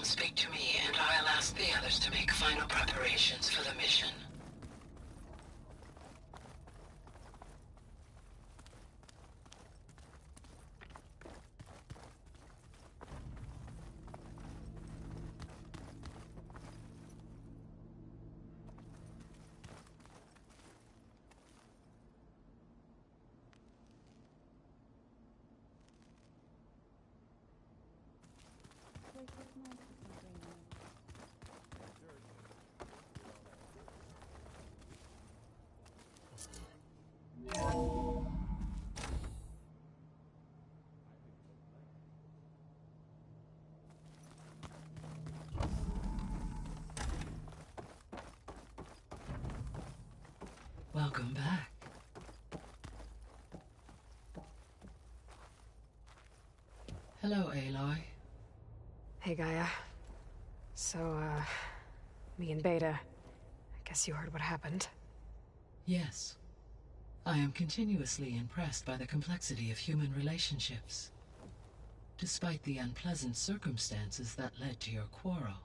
Come speak to me, and I'll ask the others to make final preparations for the mission. Welcome back. Hello, Aloy. Hey, Gaia. So, me and Beta, I guess you heard what happened. Yes. I am continuously impressed by the complexity of human relationships. Despite the unpleasant circumstances that led to your quarrel,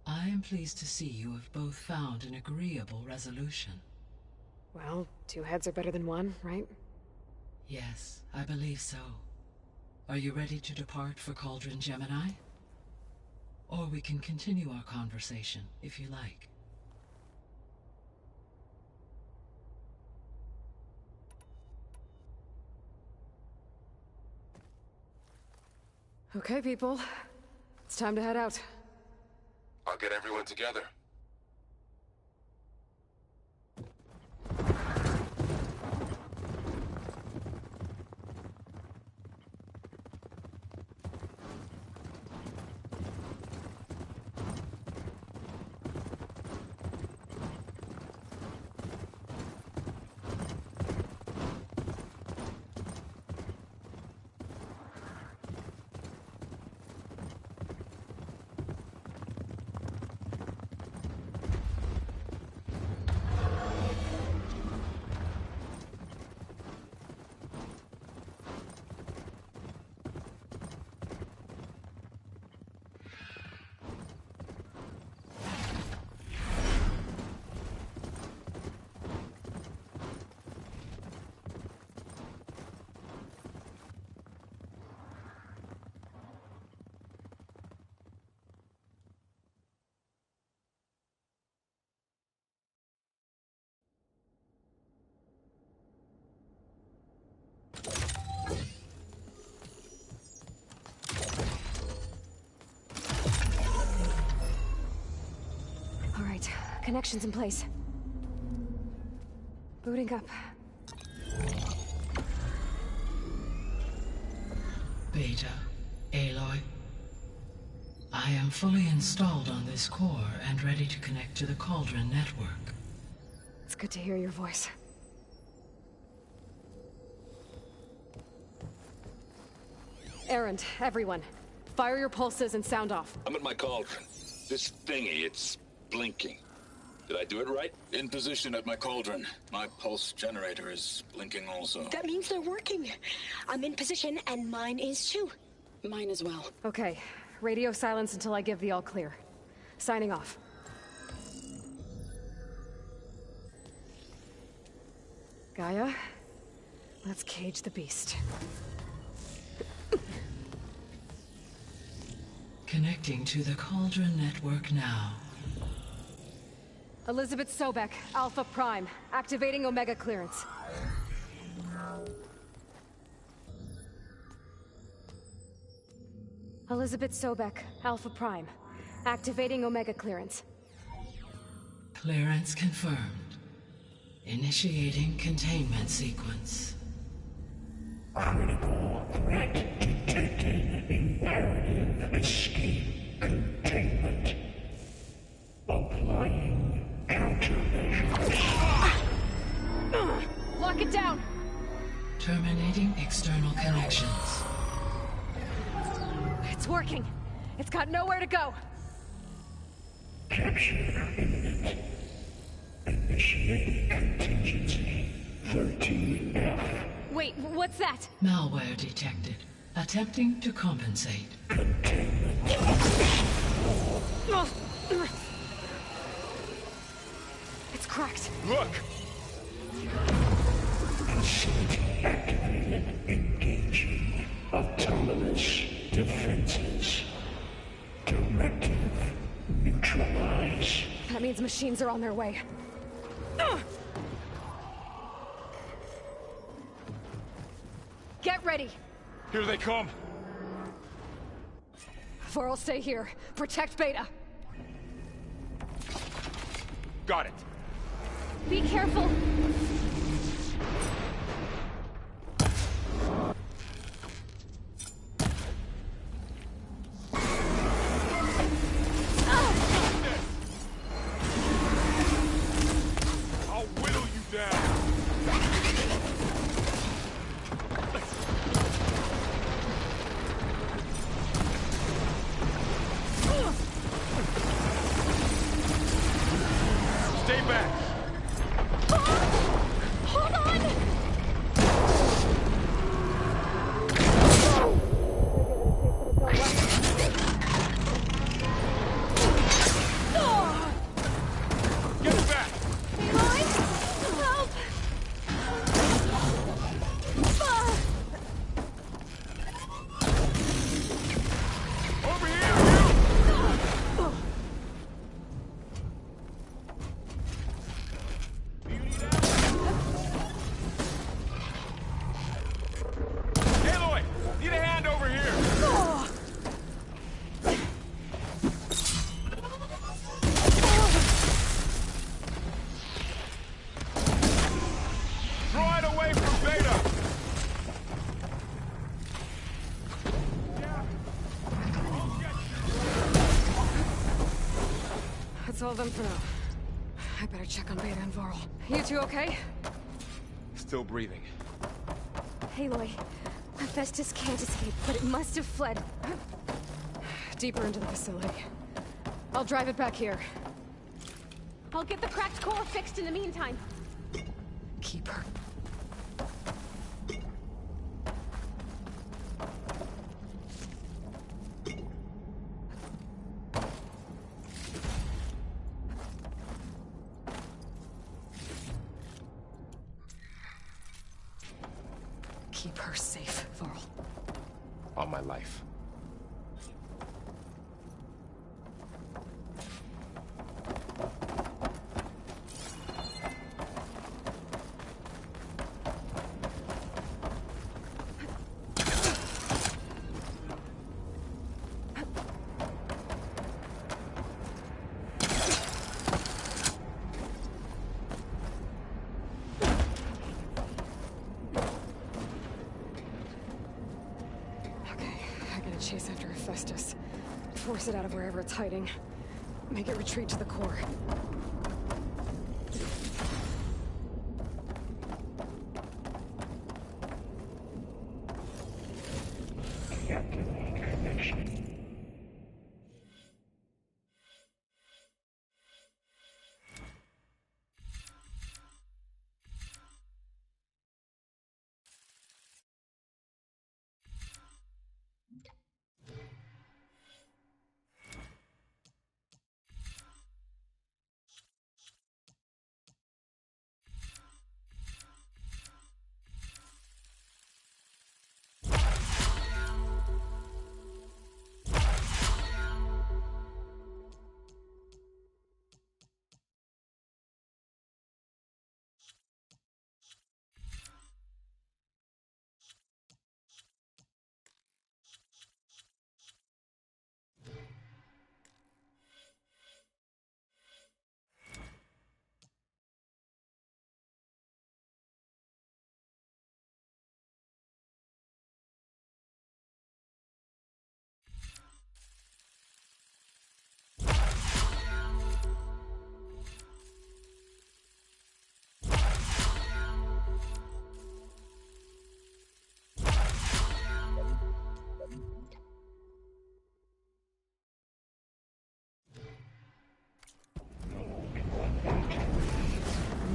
I am pleased to see you have both found an agreeable resolution. Well, two heads are better than one, right? Yes, I believe so. Are you ready to depart for Cauldron Gemini? Or we can continue our conversation, if you like. Okay, people. It's time to head out. I'll get everyone together. All right, connections in place. Booting up. Beta, Aloy. I am fully installed on this core and ready to connect to the Cauldron network. It's good to hear your voice. Erend, everyone. Fire your pulses and sound off. I'm at my cauldron. This thingy, it's blinking. Did I do it right? In position at my cauldron. My pulse generator is blinking also. That means they're working. I'm in position, and mine is too. Mine as well. Okay. Radio silence until I give the all clear. Signing off. Gaia, let's cage the beast. Connecting to the Cauldron network now. Elizabeth Sobek, Alpha Prime, activating Omega clearance. Elizabeth Sobek, Alpha Prime, activating Omega clearance. Clearance confirmed. Initiating containment sequence. Critical threat detected. Imperative escape containment. Applying countermeasures. Lock it down! Terminating external connections. It's working. It's got nowhere to go. Capture imminent. Initiating contingency 13F. Wait, what's that? Malware detected. Attempting to compensate. Containment. It's cracked. Look! Facility activated. Engaging autonomous defenses. Directive. Neutralize. That means machines are on their way. Get ready! Here they come! Varl, stay here. Protect Beta. Got it. Be careful! I'll whittle you down! Stay back! Hold on! Get back! Aloy! Help! Over here, you! Do you need help? Aloy! Need a hand over here! Throw it away from Beta! That's all of them for now. I better check on Beta and Varl. You two okay? Still breathing. Aloy, Hephaestus can't escape, but it must have fled. Deeper into the facility. I'll drive it back here. I'll get the cracked core fixed in the meantime. Keep her. Keep her safe, Varl. On my life. Okay, I gotta chase after Hephaestus. Force it out of wherever it's hiding. Make it retreat to the core. Deactivate connection.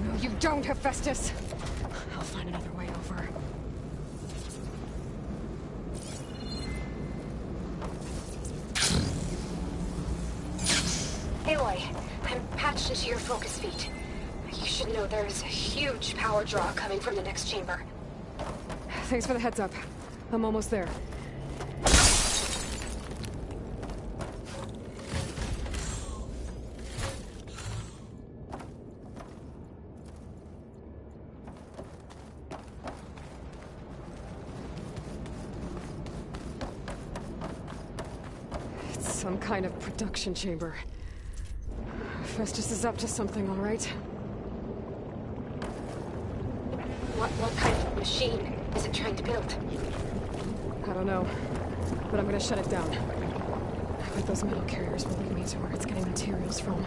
No, you don't, Hephaestus! I'll find another way over. Aloy, I'm patched into your focus feed. You should know there's a huge power draw coming from the next chamber. Thanks for the heads up. I'm almost there. It's some kind of production chamber. Festus is up to something, all right? What kind of machine is it trying to build? I don't know, but I'm gonna shut it down. I bet those metal carriers will lead me to where it's getting materials from.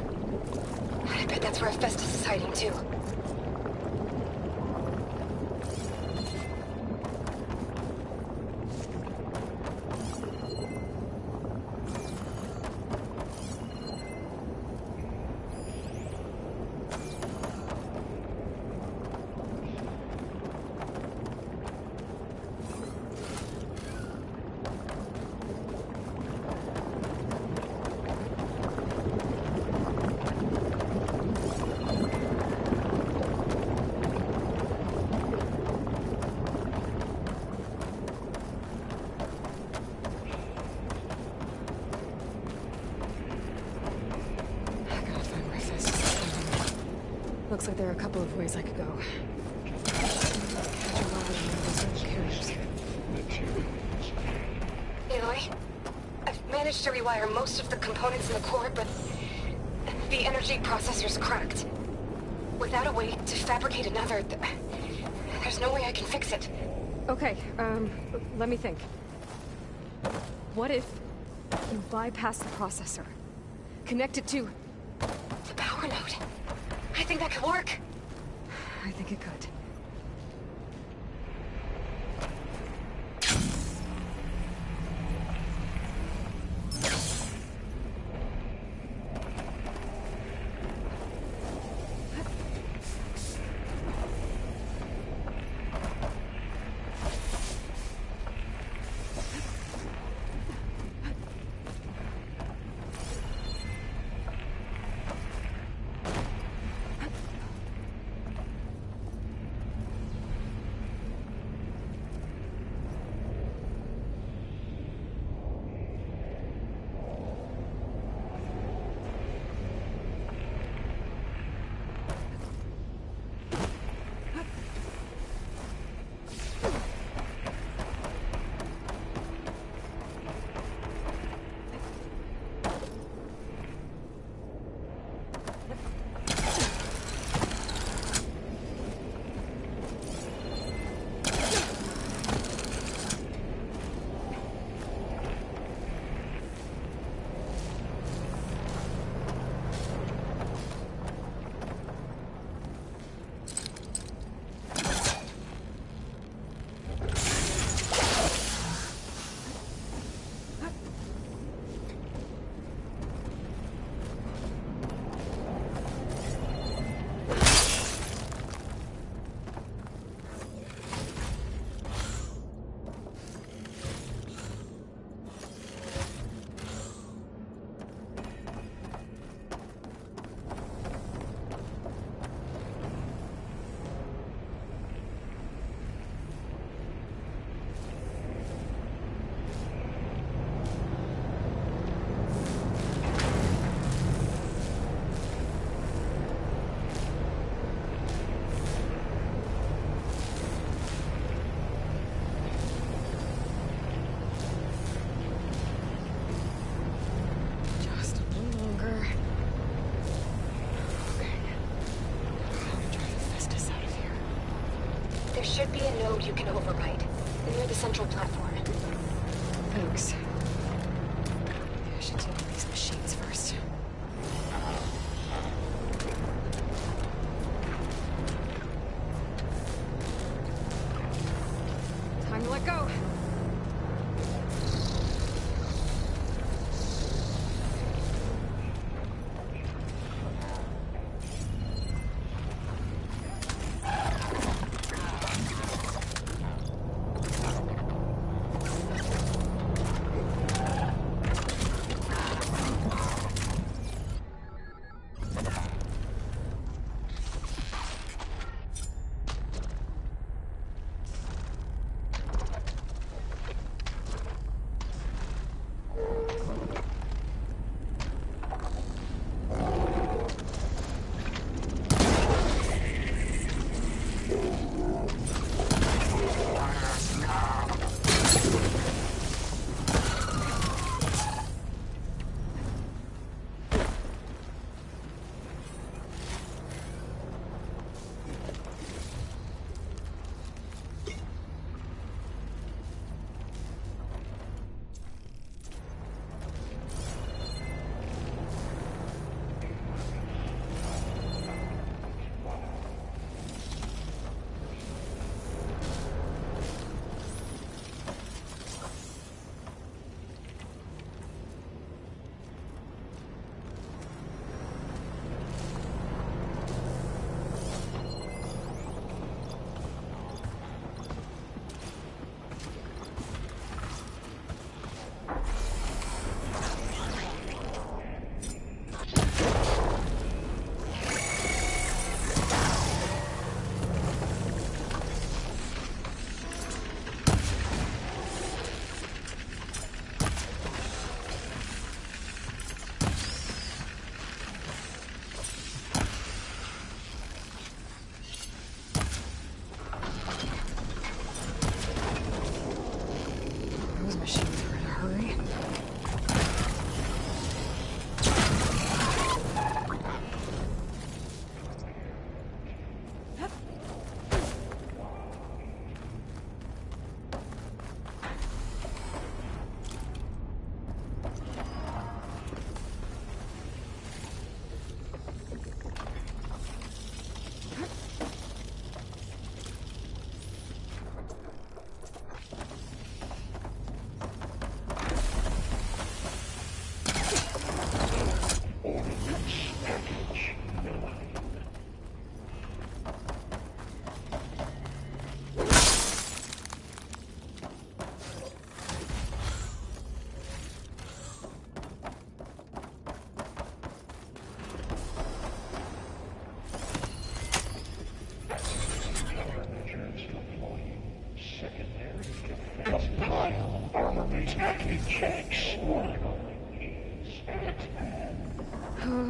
I bet that's where Festus is hiding too. Looks like there are a couple of ways I could go. Catch a ride on one of those little carriers. Aloy, I've managed to rewire most of the components in the core, but the energy processor's cracked. Without a way to fabricate another, there's no way I can fix it. Okay, let me think. What if you bypass the processor? Connect it to the power node? I think that could work. I think it could. There should be a node you can override, near the central platform. Thanks. Maybe I should deal with these machines first. Time to let go.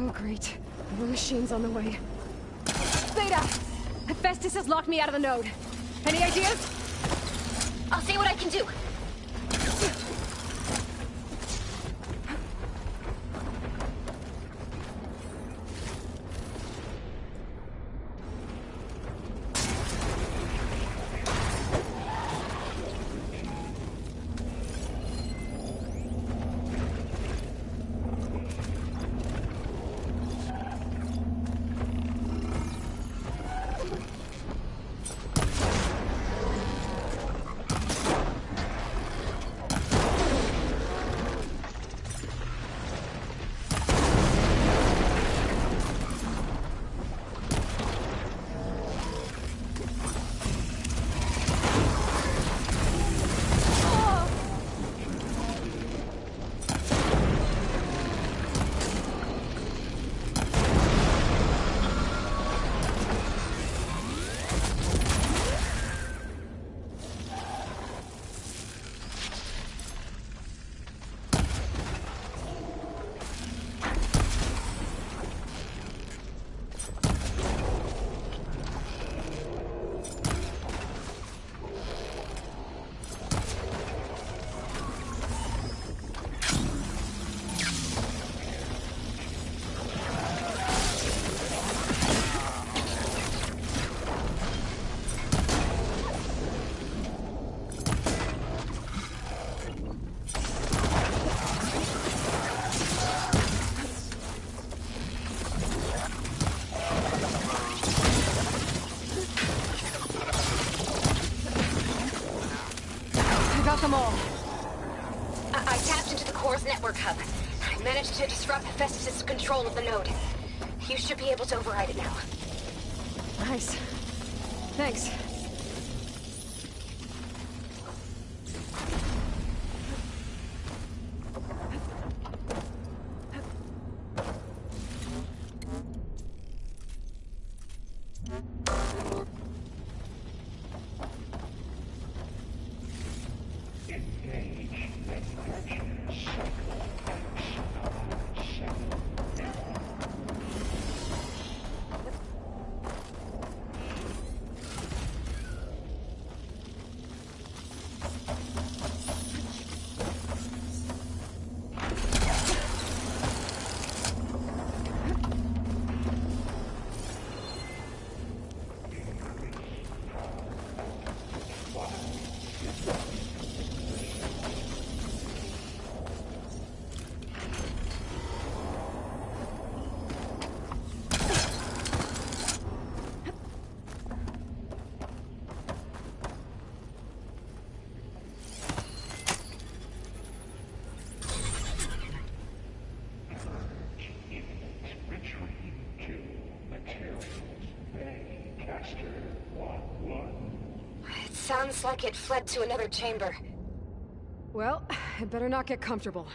Oh, great. More machines on the way. Beta! Hephaestus has locked me out of the node. Any ideas? I'll see what I can do. Them all. I tapped into the core's network hub. I managed to disrupt Hephaestus' control of the node. You should be able to override it now. Nice. Thanks. It sounds like it fled to another chamber. Well, I better not get comfortable.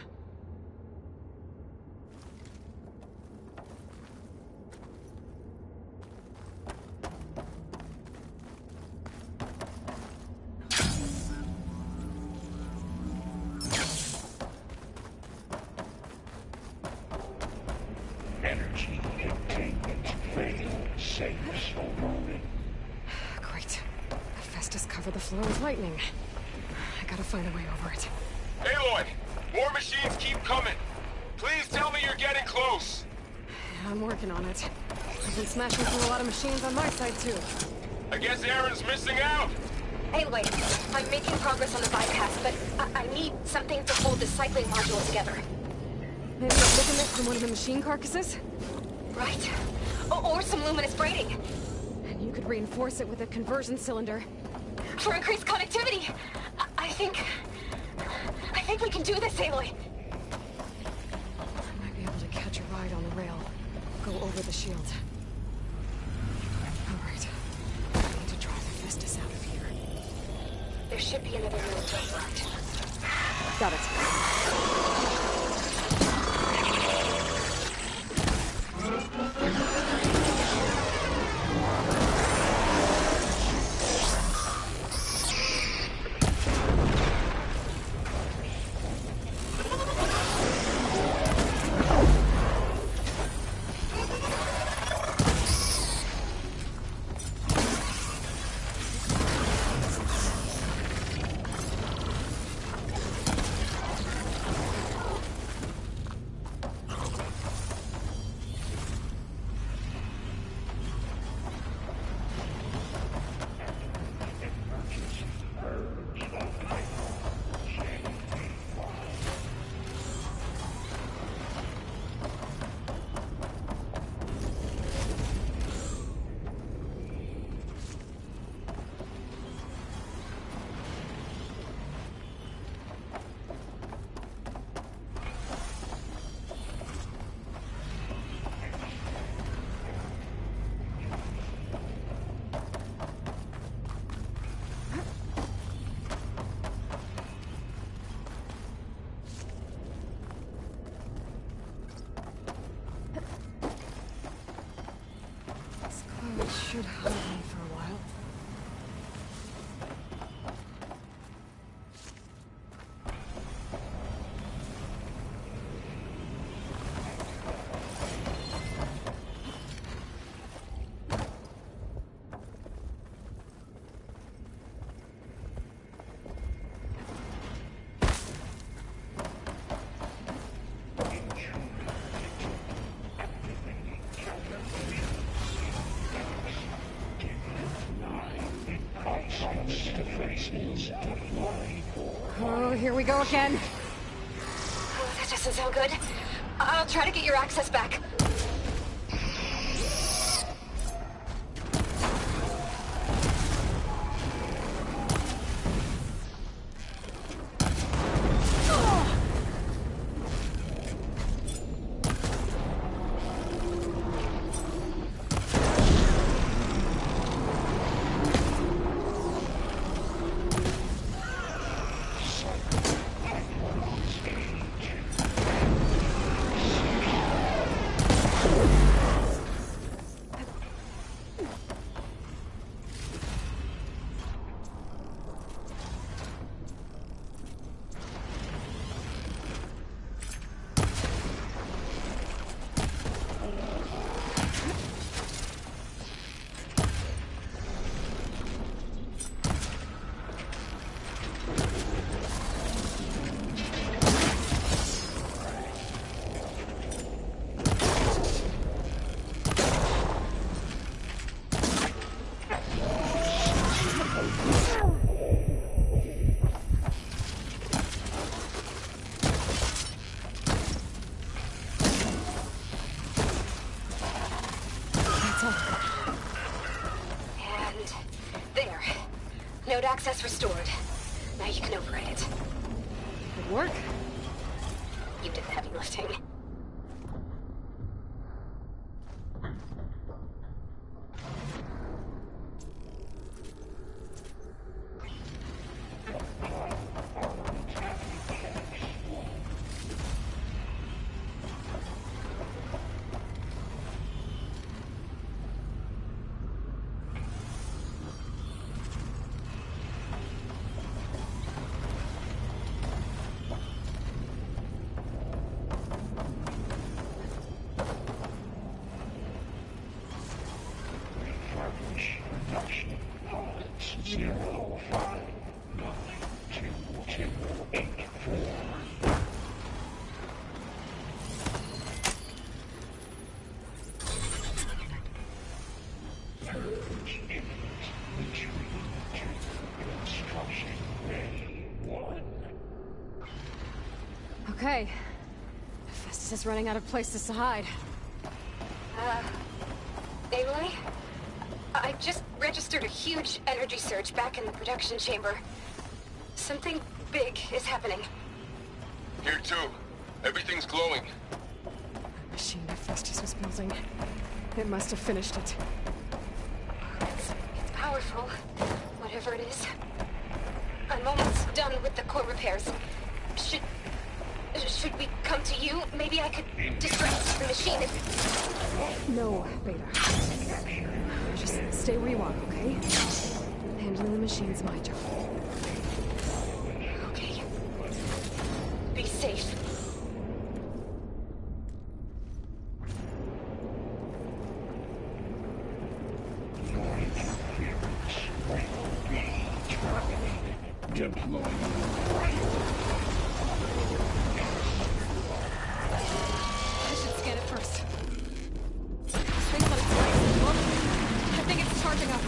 Energy containment failed. Safe for moment. Great. Hephaestus covered the floor with lightning. I gotta find a way over it. Aloy! More machines keep coming! Please tell me you're getting close! Yeah, I'm working on it. I've been smashing through a lot of machines on my side, too. I guess Aaron's missing out! Anyway, I'm making progress on the bypass, but I need something to hold the cycling module together. Maybe a ligament from one of the machine carcasses? Right. Or some luminous braiding. And you could reinforce it with a conversion cylinder. For increased connectivity. I think we can do this, Aloy. I might be able to catch a ride on the rail. Go over the shield. All right. I need to drive Hephaestus out of here. There should be another node to the right. Got it. should hold me for a while. Oh, here we go again. Oh, that doesn't sound good. I'll try to get your access back. And there. Node access restored. Now you can override it. Good work. You did the heavy lifting. Okay. Festus is running out of places to hide. Aloy? I just registered a huge energy surge back in the production chamber. Something big is happening. Here too. Everything's glowing. The machine that Festus was building. It must have finished it. It's powerful, whatever it is. I'm almost done with the core repairs. Should we come to you? Maybe I could distract the machine if... No, Beta. Just stay where you are, okay? Handling the machine's my job. Okay. Be safe. I should scan it first. Things on its way. Look. I think it's charging up.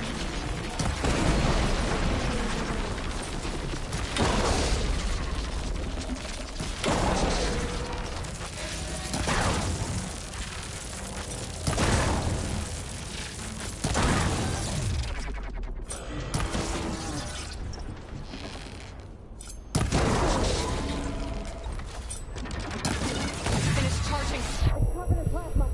Finished charging. It's covered in plasma.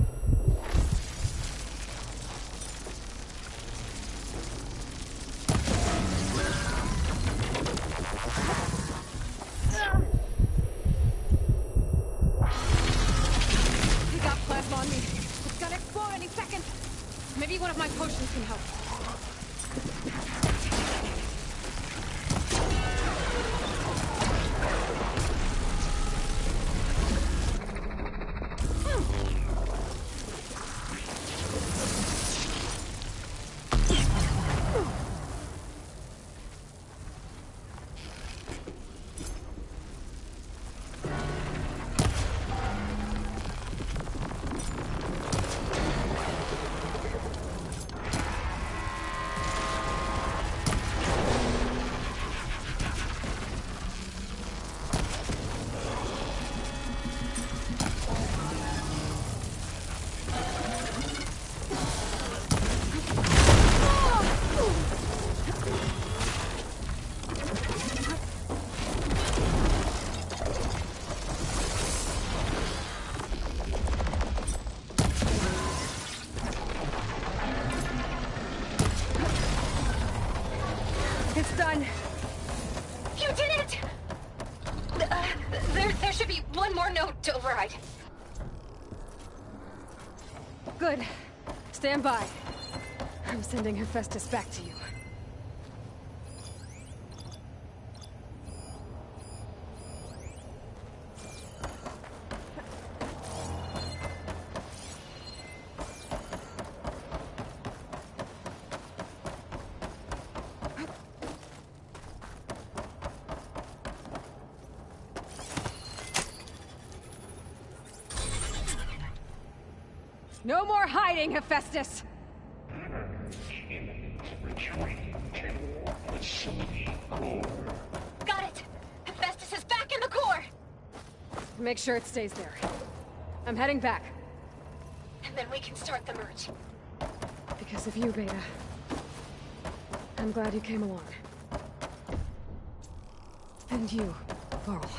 He got plasma on me. It's gonna explode any second. Maybe Maybe one of my potions can help. It's done. You did it! There should be one more node to override. Good. Stand by. I'm sending Hephaestus back to you. No more hiding, Hephaestus! Imminent retreat to facility core. Got it! Hephaestus is back in the core! Make sure it stays there. I'm heading back. And then we can start the merge. Because of you, Beta. I'm glad you came along. And you, Laurel.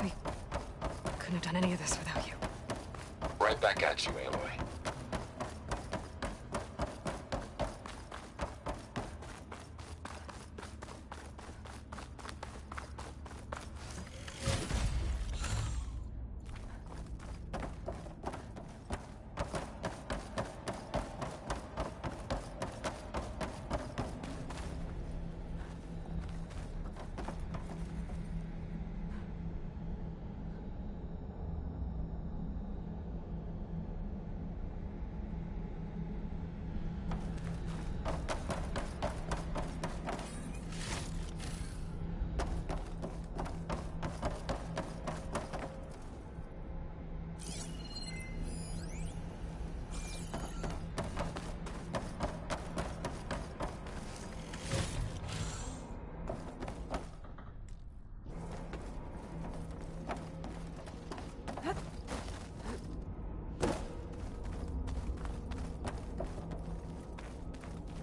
We couldn't have done any of this without you. Right back at you, Aloy.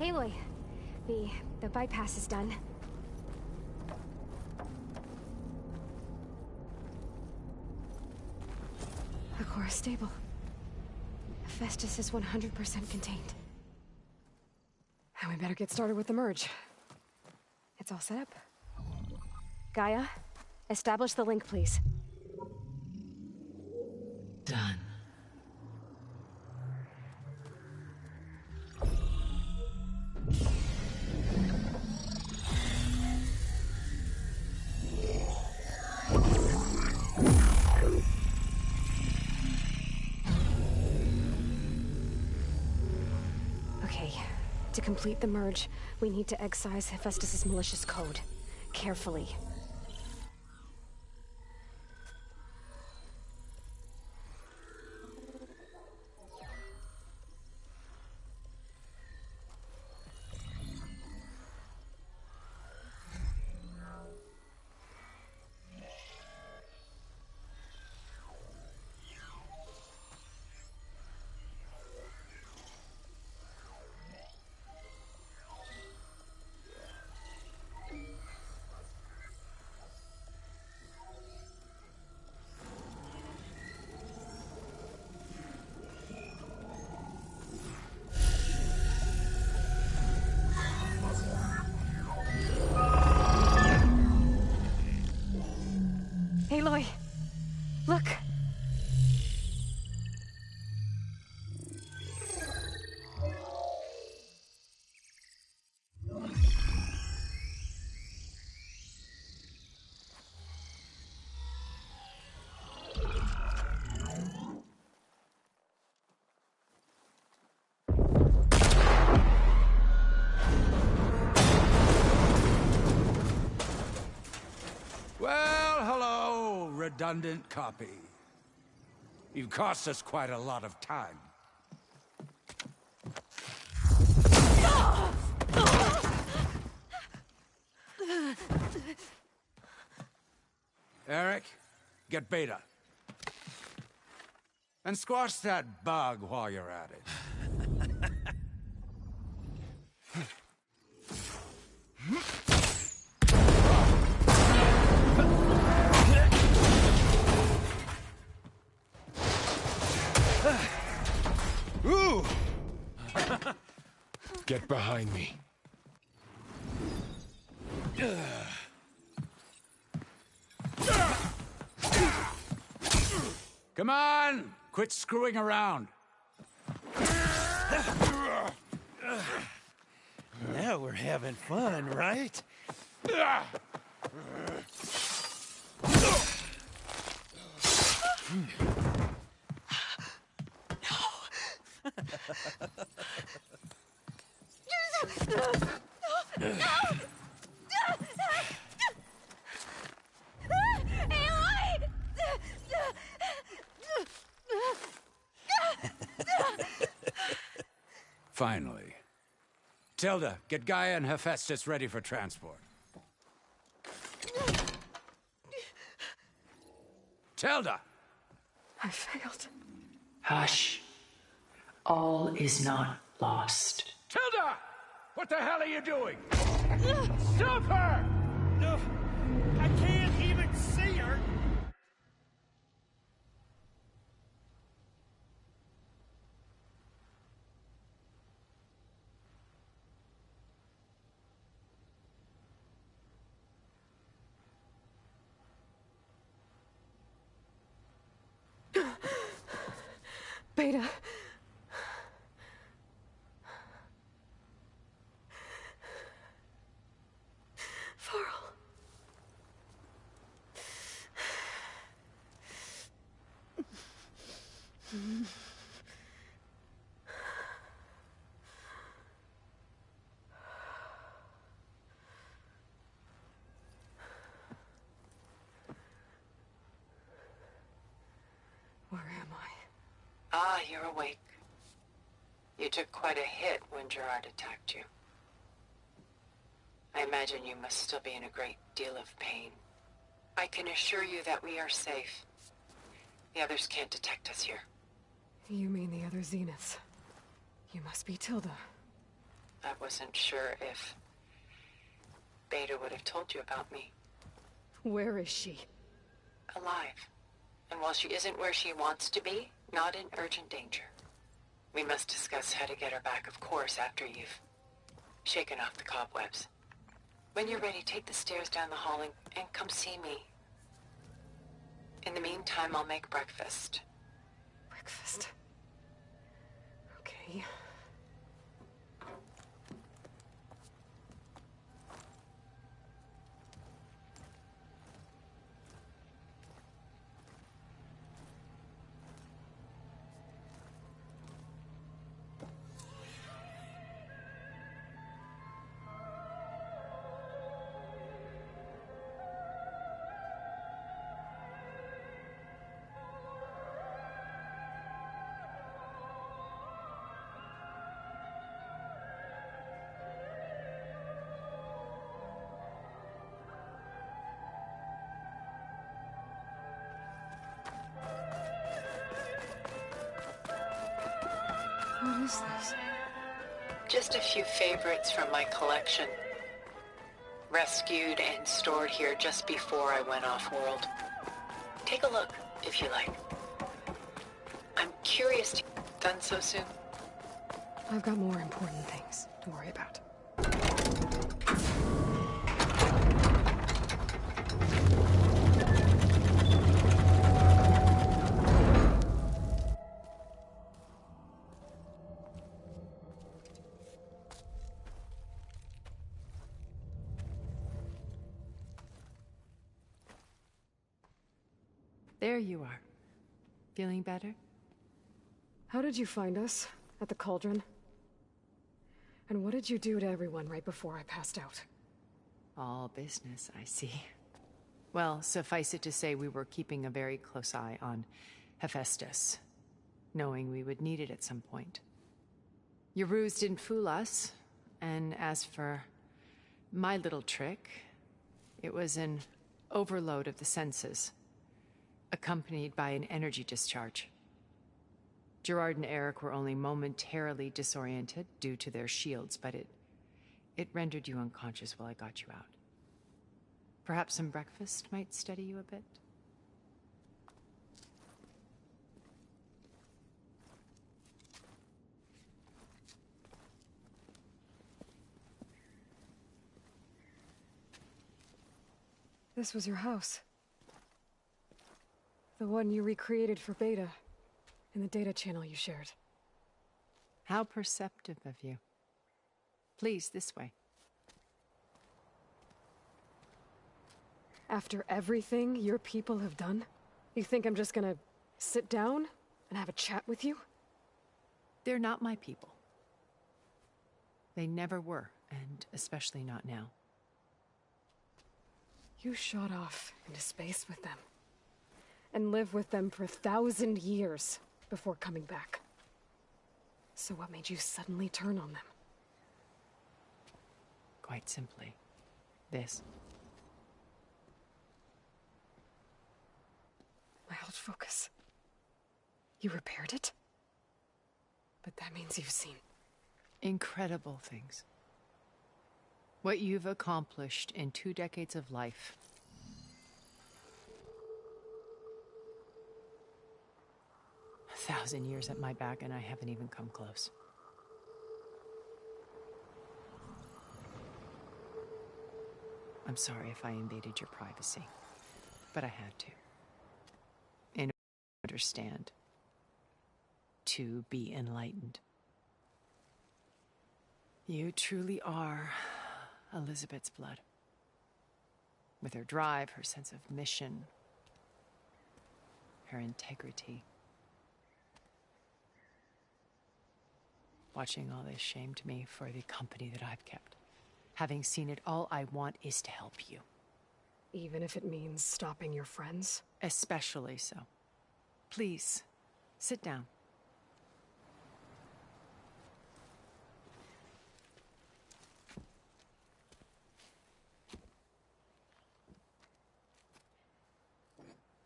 Aloy, the bypass is done. The core is stable. Hephaestus is 100% contained. And we better get started with the merge. It's all set up. Gaia, establish the link, please. Done. Okay, to complete the merge, we need to excise Hephaestus' malicious code. Carefully. redundant copy. You've cost us quite a lot of time. Eric, get Beta. And squash that bug while you're at it. Ooh! Get behind me. Come on! Quit screwing around. Now we're having fun, right? Finally. Tilda, get Gaia and Hephaestus ready for transport. Tilda! I failed. Hush. All is not lost. Tilda! What the hell are you doing? Stop her! No, I can't even see her. Beta. Varl. Where am I? Ah, you're awake. You took quite a hit when Gerard attacked you. I imagine you must still be in a great deal of pain. I can assure you that we are safe. The others can't detect us here. You mean the other Zeniths? You must be Tilda. I wasn't sure if Beta would have told you about me. Where is she? Alive. And while she isn't where she wants to be, not in urgent danger. We must discuss how to get her back, of course, after you've shaken off the cobwebs. When you're ready, take the stairs down the hall and come see me. In the meantime, I'll make breakfast. Breakfast. Okay. What is this? Just a few favorites from my collection. Rescued and stored here just before I went off-world. Take a look, if you like. I'm curious to... Done so soon? I've got more important things to worry about. There you are. Feeling better? How did you find us? At the Cauldron? And what did you do to everyone right before I passed out? All business, I see. Well, suffice it to say we were keeping a very close eye on Hephaestus, knowing we would need it at some point. Your ruse didn't fool us, and as for my little trick, it was an overload of the senses, accompanied by an energy discharge. Gerard and Eric were only momentarily disoriented due to their shields, but it rendered you unconscious while I got you out. Perhaps some breakfast might steady you a bit? This was your house. The one you recreated for Beta, in the data channel you shared. How perceptive of you. Please, this way. After everything your people have done, you think I'm just gonna sit down and have a chat with you? They're not my people. They never were, and especially not now. You shot off into space with them, and lived with them for 1,000 years before coming back. So what made you suddenly turn on them? Quite simply, this. My old focus. You repaired it? But that means you've seen incredible things. What you've accomplished in 2 decades of life. A 1,000 years at my back, and I haven't even come close. I'm sorry if I invaded your privacy, but I had to. In order to understand. To be enlightened. You truly are Elizabeth's blood. With her drive, her sense of mission, her integrity. Watching all this shamed me for the company that I've kept. Having seen it, all I want is to help you. Even if it means stopping your friends? Especially so. Please, sit down.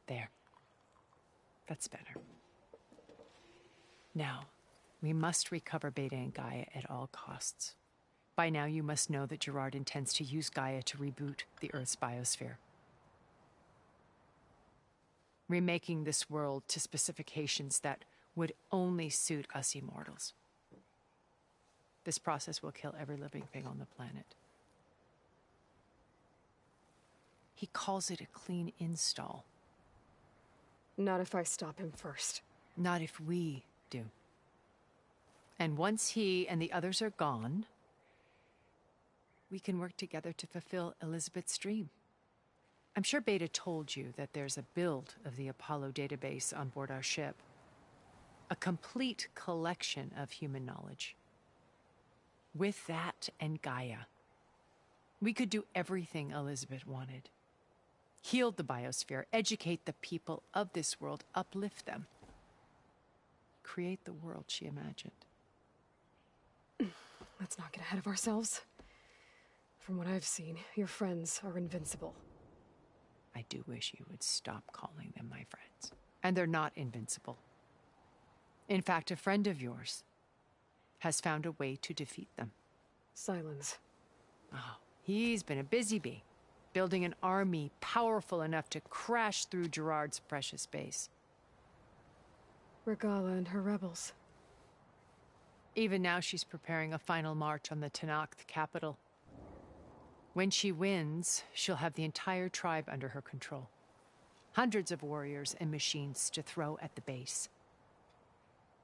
There. That's better. Now, we must recover Beta and Gaia at all costs. By now, you must know that Gerard intends to use Gaia to reboot the Earth's biosphere. Remaking this world to specifications that would only suit us immortals. This process will kill every living thing on the planet. He calls it a clean install. Not if I stop him first. Not if we do. And once he and the others are gone, we can work together to fulfill Elizabeth's dream. I'm sure Beta told you that there's a build of the Apollo database on board our ship. A complete collection of human knowledge. With that and Gaia, we could do everything Elizabeth wanted. Heal the biosphere, educate the people of this world, uplift them. Create the world she imagined. Let's not get ahead of ourselves. From what I've seen, your friends are invincible. I do wish you would stop calling them my friends. And they're not invincible. In fact, a friend of yours has found a way to defeat them. Sylens. Oh, he's been a busy bee, building an army powerful enough to crash through Gerard's precious base. Regala and her rebels. Even now, she's preparing a final march on the Tenakth capital. When she wins, she'll have the entire tribe under her control. Hundreds of warriors and machines to throw at the base.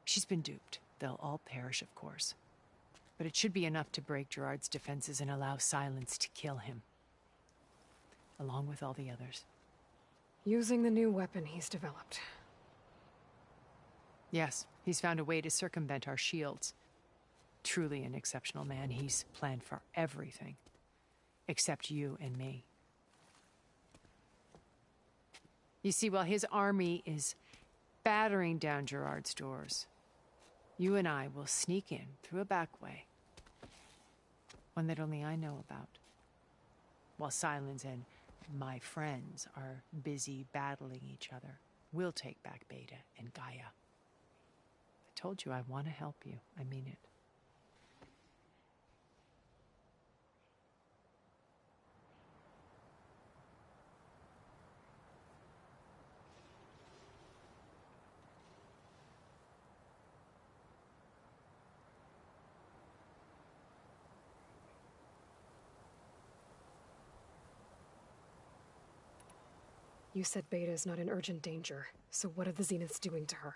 She's been duped. They'll all perish, of course. But it should be enough to break Gerard's defenses and allow Sylens to kill him. Along with all the others. Using the new weapon he's developed. Yes, he's found a way to circumvent our shields. Truly an exceptional man. He's planned for everything. Except you and me. You see, while his army is battering down Gerard's doors, you and I will sneak in through a back way, one that only I know about, while Sylens and my friends are busy battling each other. We'll take back Beta and Gaia. I told you I want to help you. I mean it. You said Beta is not in urgent danger, so what are the Zeniths doing to her?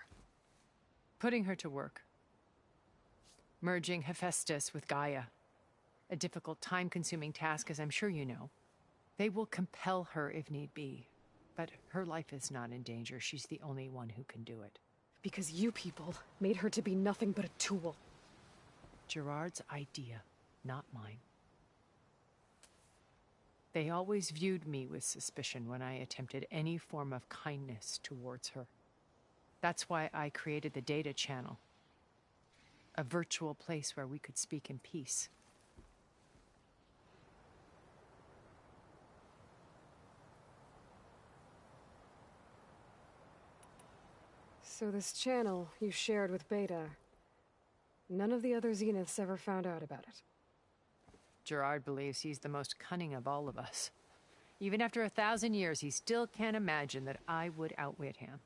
Putting her to work. Merging Hephaestus with Gaia. A difficult, time-consuming task, as I'm sure you know. They will compel her if need be, but her life is not in danger. She's the only one who can do it. Because you people made her to be nothing but a tool. Gerard's idea, not mine. They always viewed me with suspicion when I attempted any form of kindness towards her. That's why I created the Data Channel. A virtual place where we could speak in peace. So this channel you shared with Beta, none of the other Zeniths ever found out about it? Gerard believes he's the most cunning of all of us. Even after 1,000 years, he still can't imagine that I would outwit him.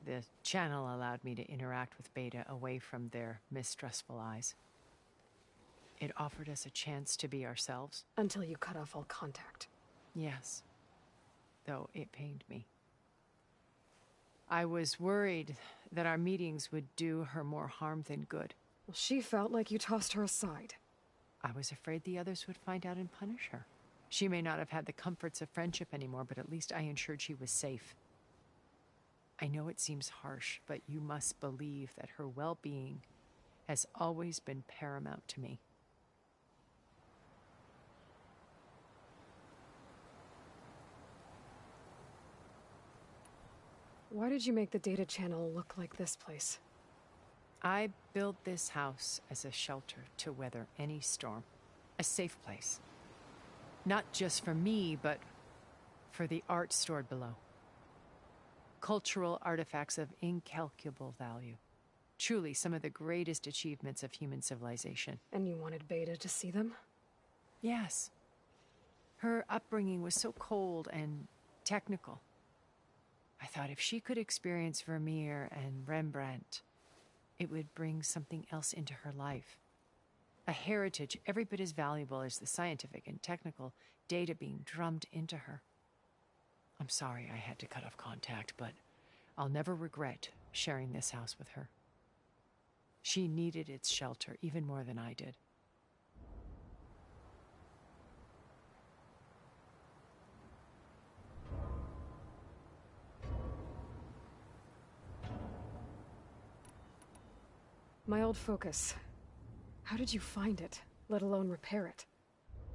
The channel allowed me to interact with Beta away from their mistrustful eyes. It offered us a chance to be ourselves. Until you cut off all contact. Yes. Though it pained me. I was worried that our meetings would do her more harm than good. Well, she felt like you tossed her aside. I was afraid the others would find out and punish her. She may not have had the comforts of friendship anymore, but at least I ensured she was safe. I know it seems harsh, but you must believe that her well-being has always been paramount to me. Why did you make the Data Channel look like this place? I built this house as a shelter to weather any storm. A safe place. Not just for me, but for the art stored below. Cultural artifacts of incalculable value. Truly some of the greatest achievements of human civilization. And you wanted Beta to see them? Yes. Her upbringing was so cold and technical. I thought if she could experience Vermeer and Rembrandt, it would bring something else into her life. A heritage every bit as valuable as the scientific and technical data being drummed into her. I'm sorry I had to cut off contact, but I'll never regret sharing this house with her. She needed its shelter even more than I did. My old focus. How did you find it, let alone repair it?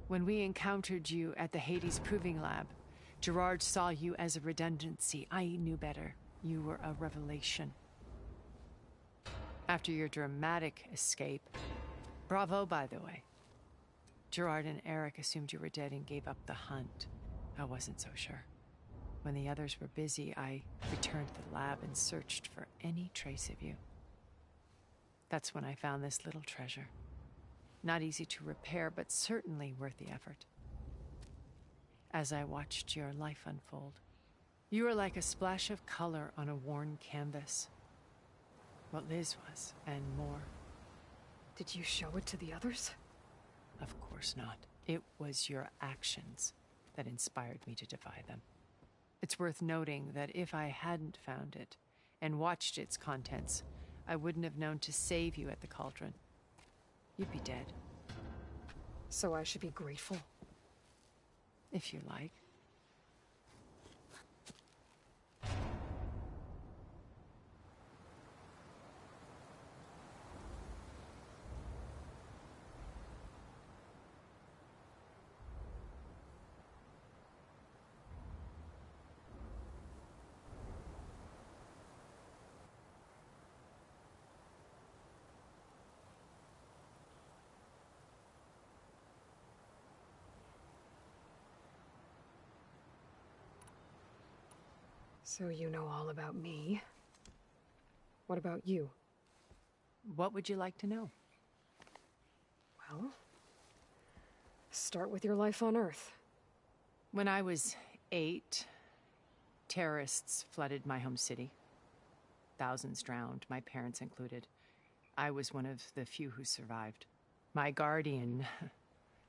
When we encountered you at the Hades Proving Lab, Gerard saw you as a redundancy. I knew better. You were a revelation. After your dramatic escape, bravo, by the way. Gerard and Eric assumed you were dead and gave up the hunt. I wasn't so sure. When the others were busy, I returned to the lab and searched for any trace of you. That's when I found this little treasure. Not easy to repair, but certainly worth the effort. As I watched your life unfold, you were like a splash of color on a worn canvas. What Liz was, and more. Did you show it to the others? Of course not. It was your actions that inspired me to defy them. It's worth noting that if I hadn't found it and watched its contents, I wouldn't have known to save you at the Cauldron. You'd be dead. So I should be grateful? If you like. So you know all about me. What about you? What would you like to know? Well, start with your life on Earth. When I was 8, terrorists flooded my home city. Thousands drowned, my parents included. I was one of the few who survived. My guardian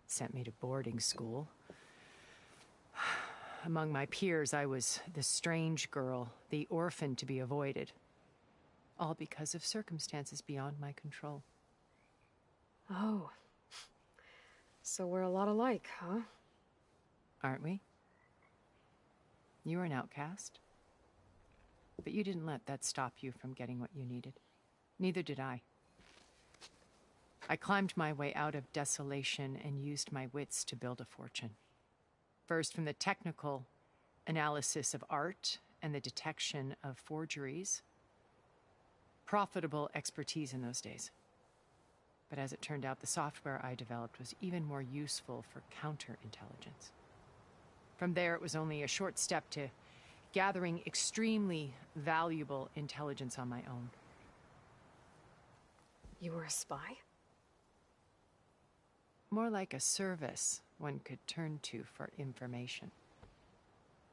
sent me to boarding school. Among my peers, I was the strange girl, the orphan to be avoided. All because of circumstances beyond my control. Oh. So we're a lot alike, huh? Aren't we? You were an outcast. But you didn't let that stop you from getting what you needed. Neither did I. I climbed my way out of desolation and used my wits to build a fortune. First, from the technical analysis of art and the detection of forgeries. Profitable expertise in those days. But as it turned out, the software I developed was even more useful for counterintelligence. From there, it was only a short step to gathering extremely valuable intelligence on my own. You were a spy? More like a service one could turn to for information.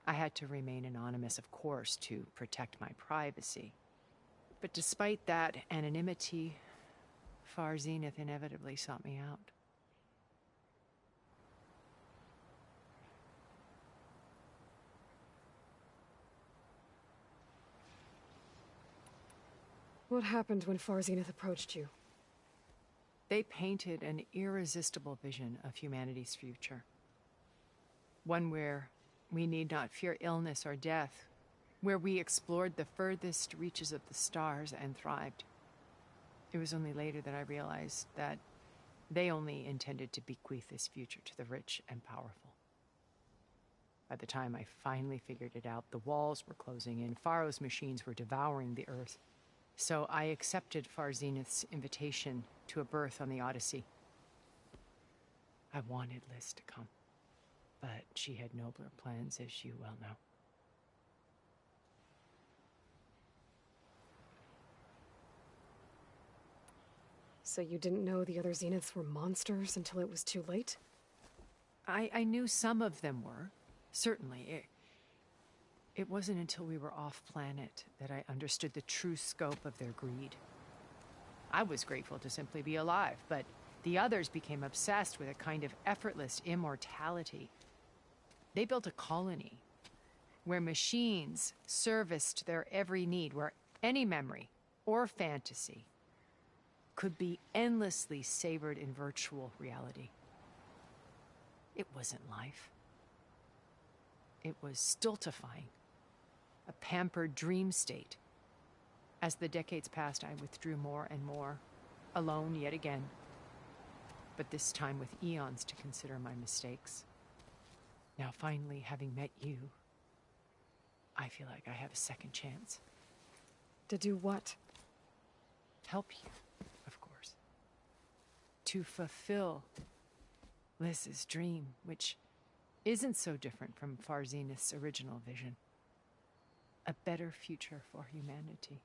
I had to remain anonymous, of course, to protect my privacy. But despite that anonymity, Far Zenith inevitably sought me out. What happened when Far Zenith approached you? They painted an irresistible vision of humanity's future. One where we need not fear illness or death, where we explored the furthest reaches of the stars and thrived. It was only later that I realized that they only intended to bequeath this future to the rich and powerful. By the time I finally figured it out, the walls were closing in, Pharaoh's machines were devouring the Earth. So I accepted Far Zenith's invitation to a berth on the Odyssey. I wanted Liz to come, but she had nobler plans, as you well know. So you didn't know the other Zeniths were monsters until it was too late? I knew some of them were, certainly. It wasn't until we were off-planet that I understood the true scope of their greed. I was grateful to simply be alive, but the others became obsessed with a kind of effortless immortality. They built a colony where machines serviced their every need, where any memory or fantasy could be endlessly savored in virtual reality. It wasn't life. It was stultifying. A pampered dream state. As the decades passed, I withdrew more and more, alone yet again, but this time with eons to consider my mistakes. Now finally, having met you, I feel like I have a second chance. To do what? Help you, of course. To fulfill Liz's dream, which isn't so different from Far Zenith's original vision. A better future for humanity.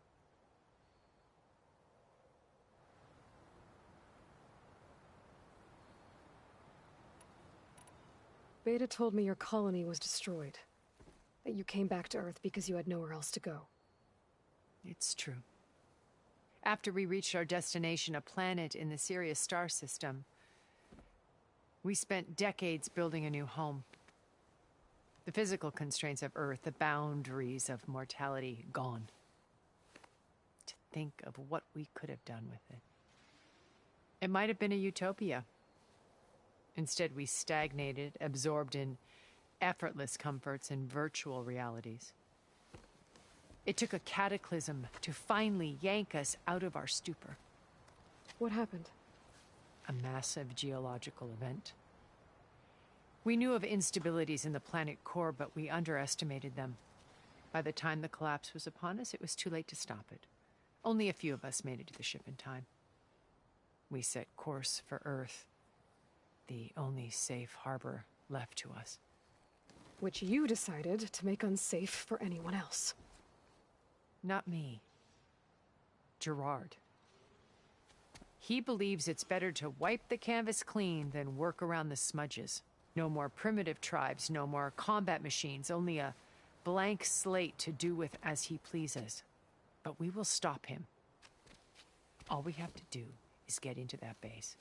Beta told me your colony was destroyed. That you came back to Earth because you had nowhere else to go. It's true. After we reached our destination, a planet in the Sirius star system, we spent decades building a new home. The physical constraints of Earth, the boundaries of mortality, gone. To think of what we could have done with it. It might have been a utopia. Instead, we stagnated, absorbed in effortless comforts and virtual realities. It took a cataclysm to finally yank us out of our stupor. What happened? A massive geological event. We knew of instabilities in the planet core, but we underestimated them. By the time the collapse was upon us, it was too late to stop it. Only a few of us made it to the ship in time. We set course for Earth, the only safe harbor left to us. Which you decided to make unsafe for anyone else. Not me. Gerard. He believes it's better to wipe the canvas clean than work around the smudges. No more primitive tribes, no more combat machines, only a blank slate to do with as he pleases. But we will stop him. All we have to do is get into that base.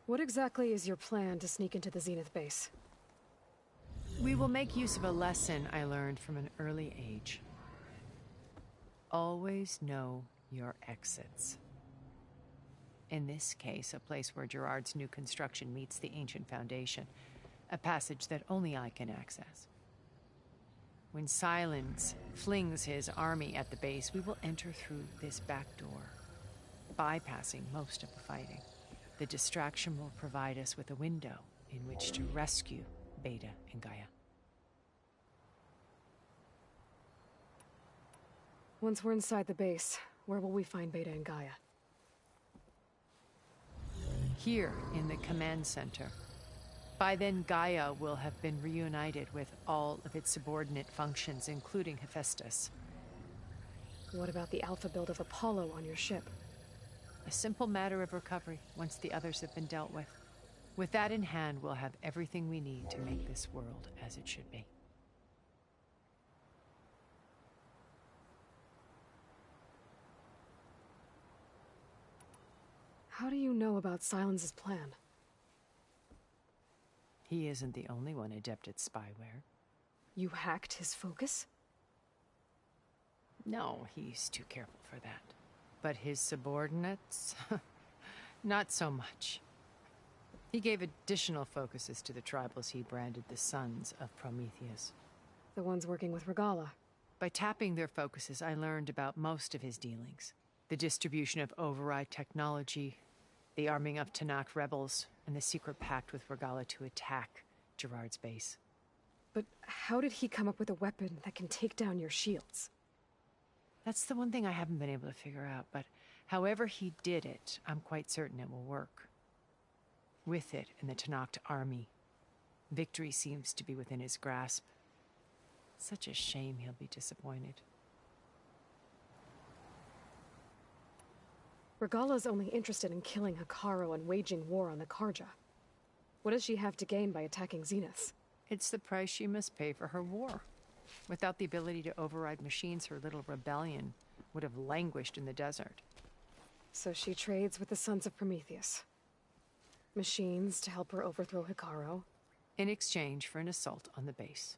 What exactly is your plan to sneak into the Zenith base? We will make use of a lesson I learned from an early age. Always know your exits. In this case, a place where Gerard's new construction meets the ancient foundation, a passage that only I can access. When Silence flings his army at the base, we will enter through this back door, bypassing most of the fighting. The distraction will provide us with a window in which to rescue Beta and Gaia. Once we're inside the base, where will we find Beta and Gaia? Here in the command center. By then, Gaia will have been reunited with all of its subordinate functions, including Hephaestus. What about the alpha build of Apollo on your ship? A simple matter of recovery once the others have been dealt with. With that in hand, we'll have everything we need to make this world as it should be. How do you know about Silence's plan? He isn't the only one adept at spyware. You hacked his focus? No, he's too careful for that. But his subordinates? Not so much. He gave additional focuses to the tribals he branded the Sons of Prometheus. The ones working with Regalla. By tapping their focuses, I learned about most of his dealings. The distribution of override technology, the arming of Tanakh rebels, and the secret pact with Regalla to attack Gerard's base. But how did he come up with a weapon that can take down your shields? That's the one thing I haven't been able to figure out, but however he did it, I'm quite certain it will work. With it and the Tanakh army, victory seems to be within his grasp. Such a shame he'll be disappointed. Regalla's only interested in killing Hekarro and waging war on the Karja. What does she have to gain by attacking Zenith? It's the price she must pay for her war. Without the ability to override machines, her little rebellion would have languished in the desert. So she trades with the Sons of Prometheus. Machines to help her overthrow Hekarro. In exchange for an assault on the base.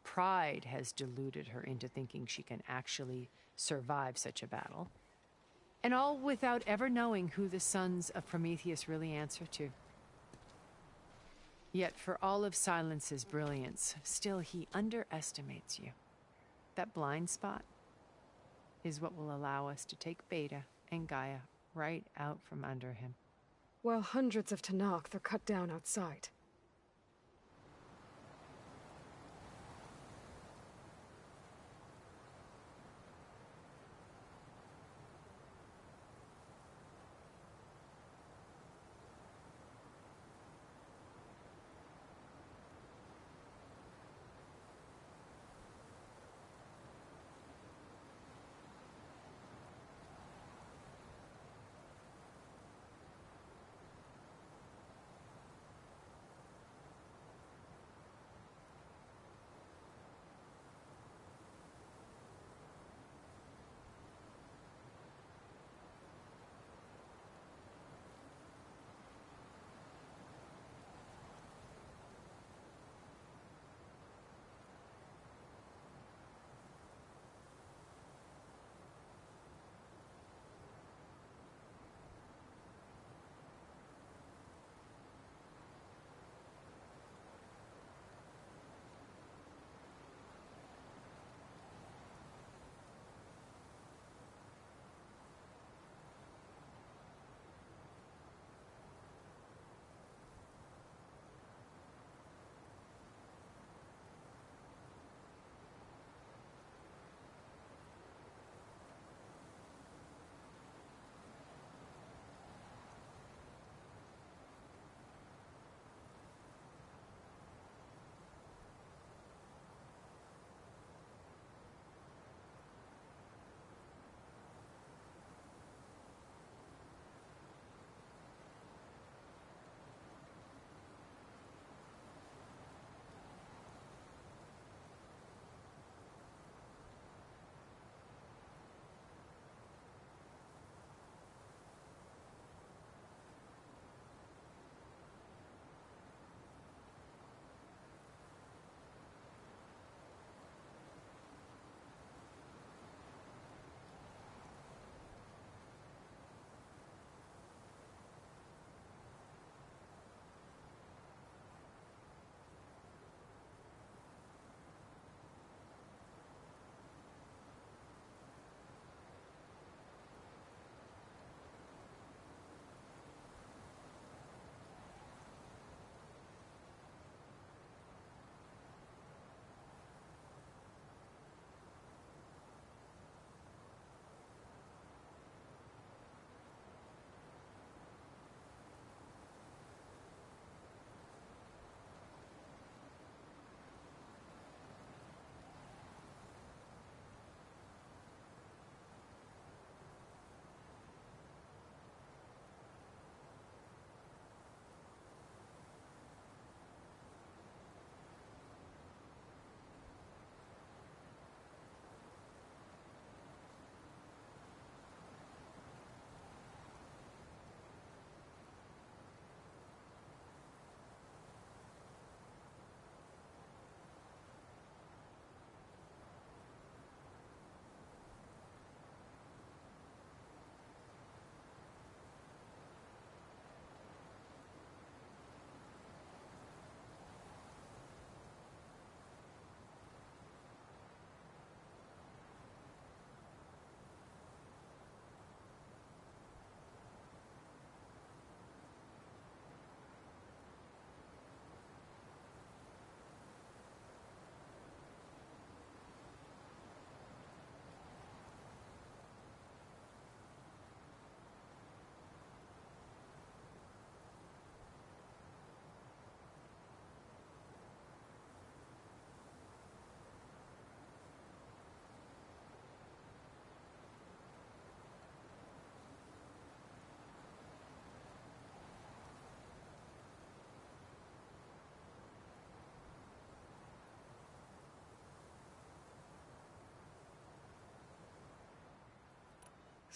Pride has deluded her into thinking she can actually survive such a battle. And all without ever knowing who the Sons of Prometheus really answer to. Yet for all of Silence's brilliance, still he underestimates you. That blind spot is what will allow us to take Beta and Gaia right out from under him. While hundreds of Tanakh are cut down outside.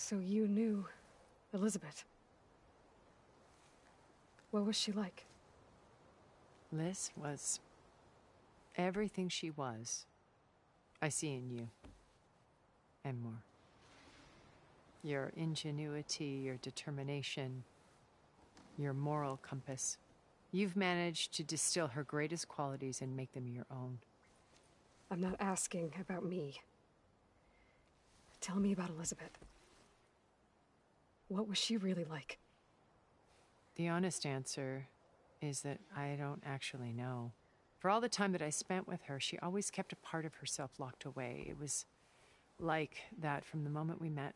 So you knew Elizabeth. What was she like? Liz was everything she was. I see in you. And more. Your ingenuity, your determination, your moral compass. You've managed to distill her greatest qualities and make them your own. I'm not asking about me. Tell me about Elizabeth. What was she really like? The honest answer is that I don't actually know. For all the time that I spent with her, she always kept a part of herself locked away. It was like that from the moment we met.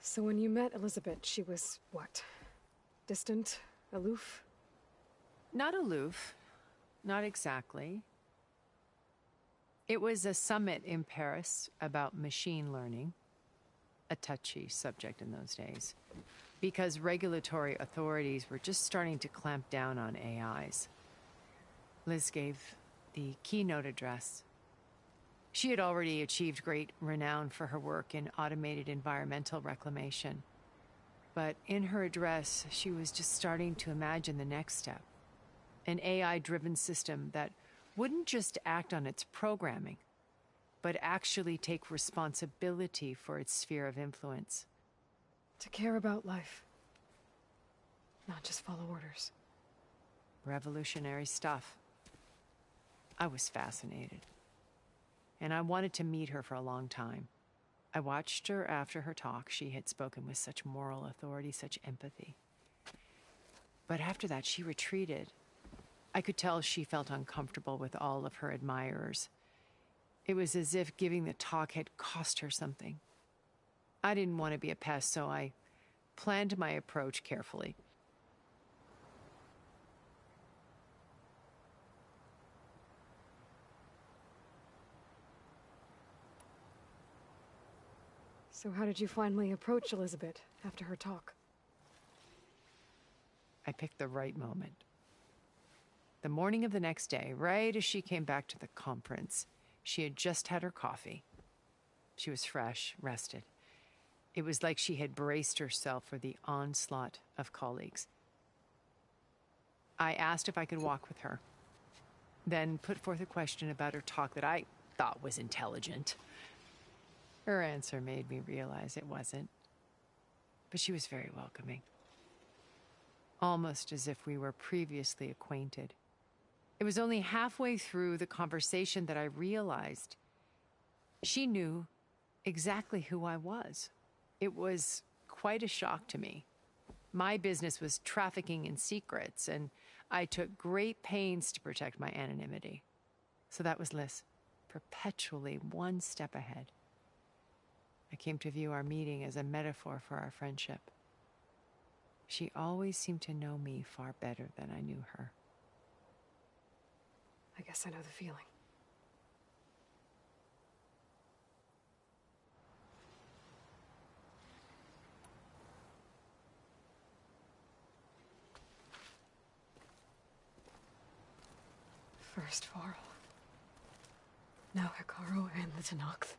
So when you met Elizabeth, she was what? Distant? Aloof? Not aloof. Not exactly. It was a summit in Paris about machine learning. A touchy subject in those days. Because regulatory authorities were just starting to clamp down on AIs. Liz gave the keynote address. She had already achieved great renown for her work in automated environmental reclamation. But in her address, she was just starting to imagine the next step. An AI-driven system that wouldn't just act on its programming, but actually take responsibility for its sphere of influence. To care about life. Not just follow orders. Revolutionary stuff. I was fascinated. And I wanted to meet her for a long time. I watched her after her talk. She had spoken with such moral authority, such empathy. But after that, she retreated. I could tell she felt uncomfortable with all of her admirers. It was as if giving the talk had cost her something. I didn't want to be a pest, so I planned my approach carefully. So how did you finally approach Elizabeth after her talk? I picked the right moment. The morning of the next day, right as she came back to the conference, she had just had her coffee. She was fresh, rested. It was like she had braced herself for the onslaught of colleagues. I asked if I could walk with her, then put forth a question about her talk that I thought was intelligent. Her answer made me realize it wasn't, but she was very welcoming. Almost as if we were previously acquainted. It was only halfway through the conversation that I realized she knew exactly who I was. It was quite a shock to me. My business was trafficking in secrets, and I took great pains to protect my anonymity. So that was Liz, perpetually one step ahead. I came to view our meeting as a metaphor for our friendship. She always seemed to know me far better than I knew her. I guess I know the feeling. First Varl. Now Hekarro and the Tenakth.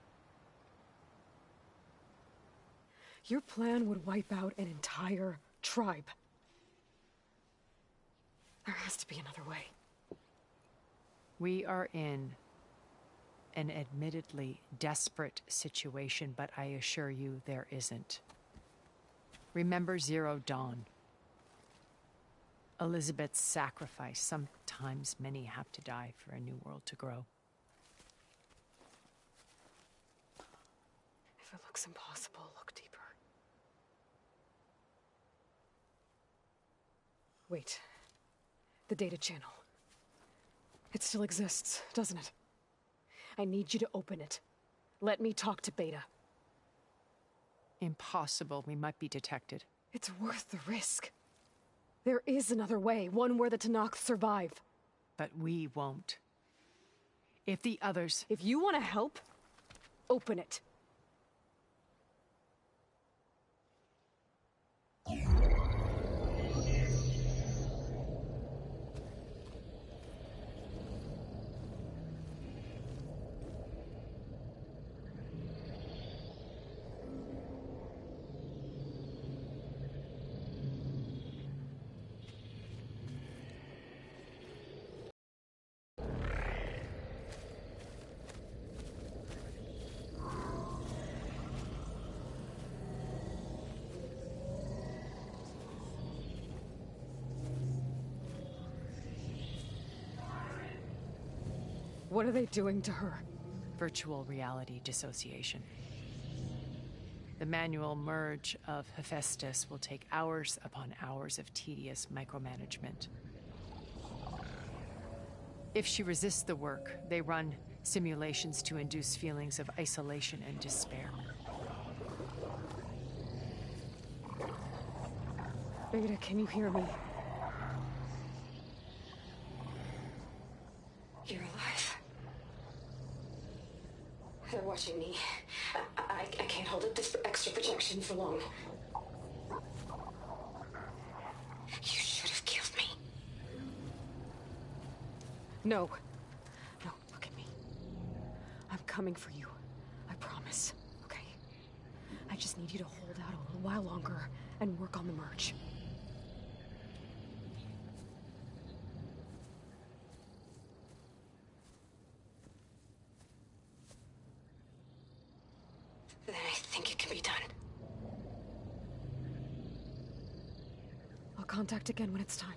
Your plan would wipe out an entire tribe. There has to be another way. We are in an admittedly desperate situation, but I assure you there isn't. Remember Zero Dawn. Elizabeth's sacrifice. Sometimes many have to die for a new world to grow. If it looks impossible, look deeper. Wait. The data channel. It still exists, doesn't it? I need you to open it. Let me talk to Beta. Impossible. We might be detected. It's worth the risk. There is another way, one where the Tenakth survive. But we won't. If the others... If you want to help, open it. What are they doing to her? Virtual reality dissociation. The manual merge of Hephaestus will take hours upon hours of tedious micromanagement. If she resists the work, they run simulations to induce feelings of isolation and despair. Beta, can you hear me? You're alive. They're watching me. I can't hold up this extra projection for long. You should have killed me. No. No, look at me. I'm coming for you. I promise, okay? I just need you to hold out a little while longer and work on the merge. Then I think it can be done. I'll contact again when it's time.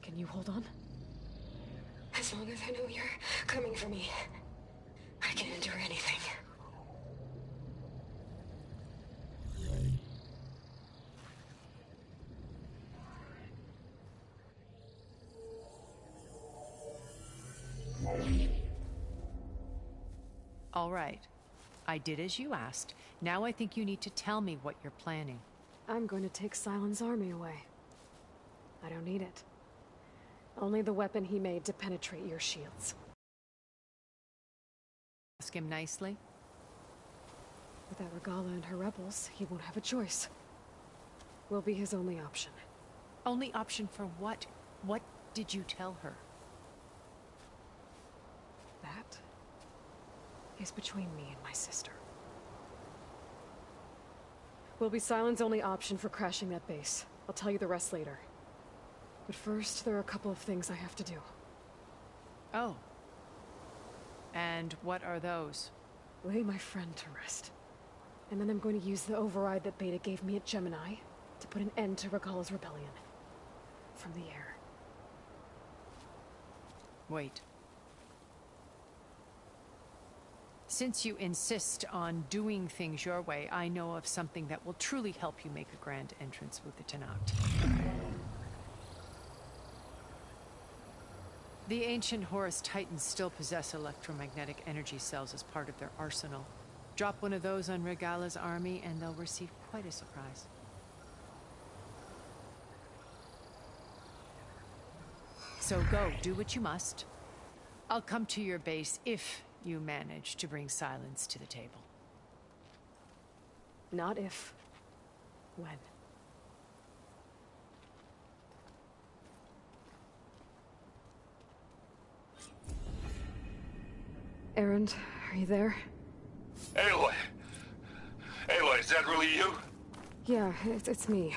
Can you hold on? As long as I know you're coming for me, I can endure anything. All right. I did as you asked. Now I think you need to tell me what you're planning. I'm going to take Sylens' army away. I don't need it. Only the weapon he made to penetrate your shields. Ask him nicely. Without Regalla and her rebels, he won't have a choice. We'll be his only option. Only option for what? What did you tell her? That is between me and my sister. Will be Sylens' only option for crashing that base. I'll tell you the rest later. But first, there are a couple of things I have to do. Oh. And what are those? Lay my friend to rest. And then I'm going to use the override that Beta gave me at Gemini to put an end to Regalla's rebellion. From the air. Wait. Since you insist on doing things your way, I know of something that will truly help you make a grand entrance with the Tenakth. The ancient Horus Titans still possess electromagnetic energy cells as part of their arsenal. Drop one of those on Regalla's army and they'll receive quite a surprise. So go, do what you must. I'll come to your base if you manage to bring Sylens to the table. Not if. When. Erend, are you there? Aloy! Aloy, is that really you? Yeah, it's me.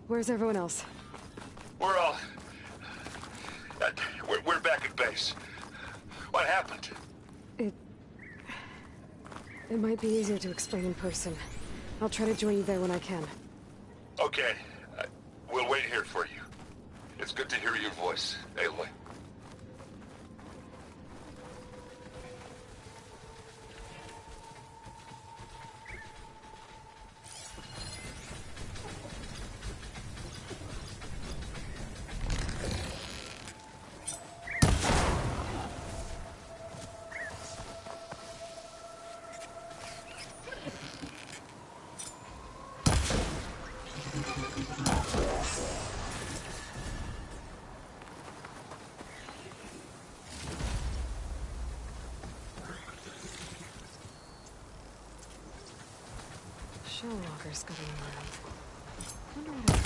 Where's everyone else? We're all... we're back at base. What happened? It might be easier to explain in person. I'll try to join you there when I can. Okay. We'll wait here for you. It's good to hear your voice, Aloy. Shellwalkers scuttling around. Wonder what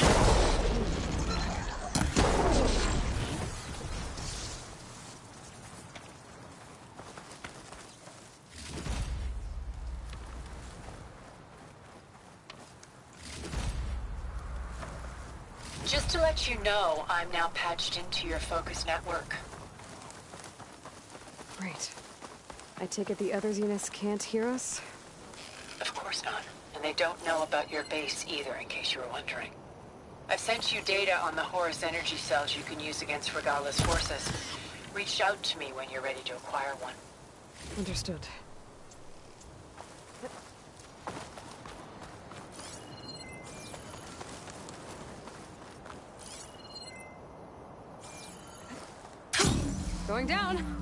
Just to let you know, I'm now patched into your focus network. Great. I take it the other Zeniths can't hear us? Of course not. And they don't know about your base either, in case you were wondering. I've sent you data on the Horus energy cells you can use against Regalla's forces. Reach out to me when you're ready to acquire one. Understood. Going down!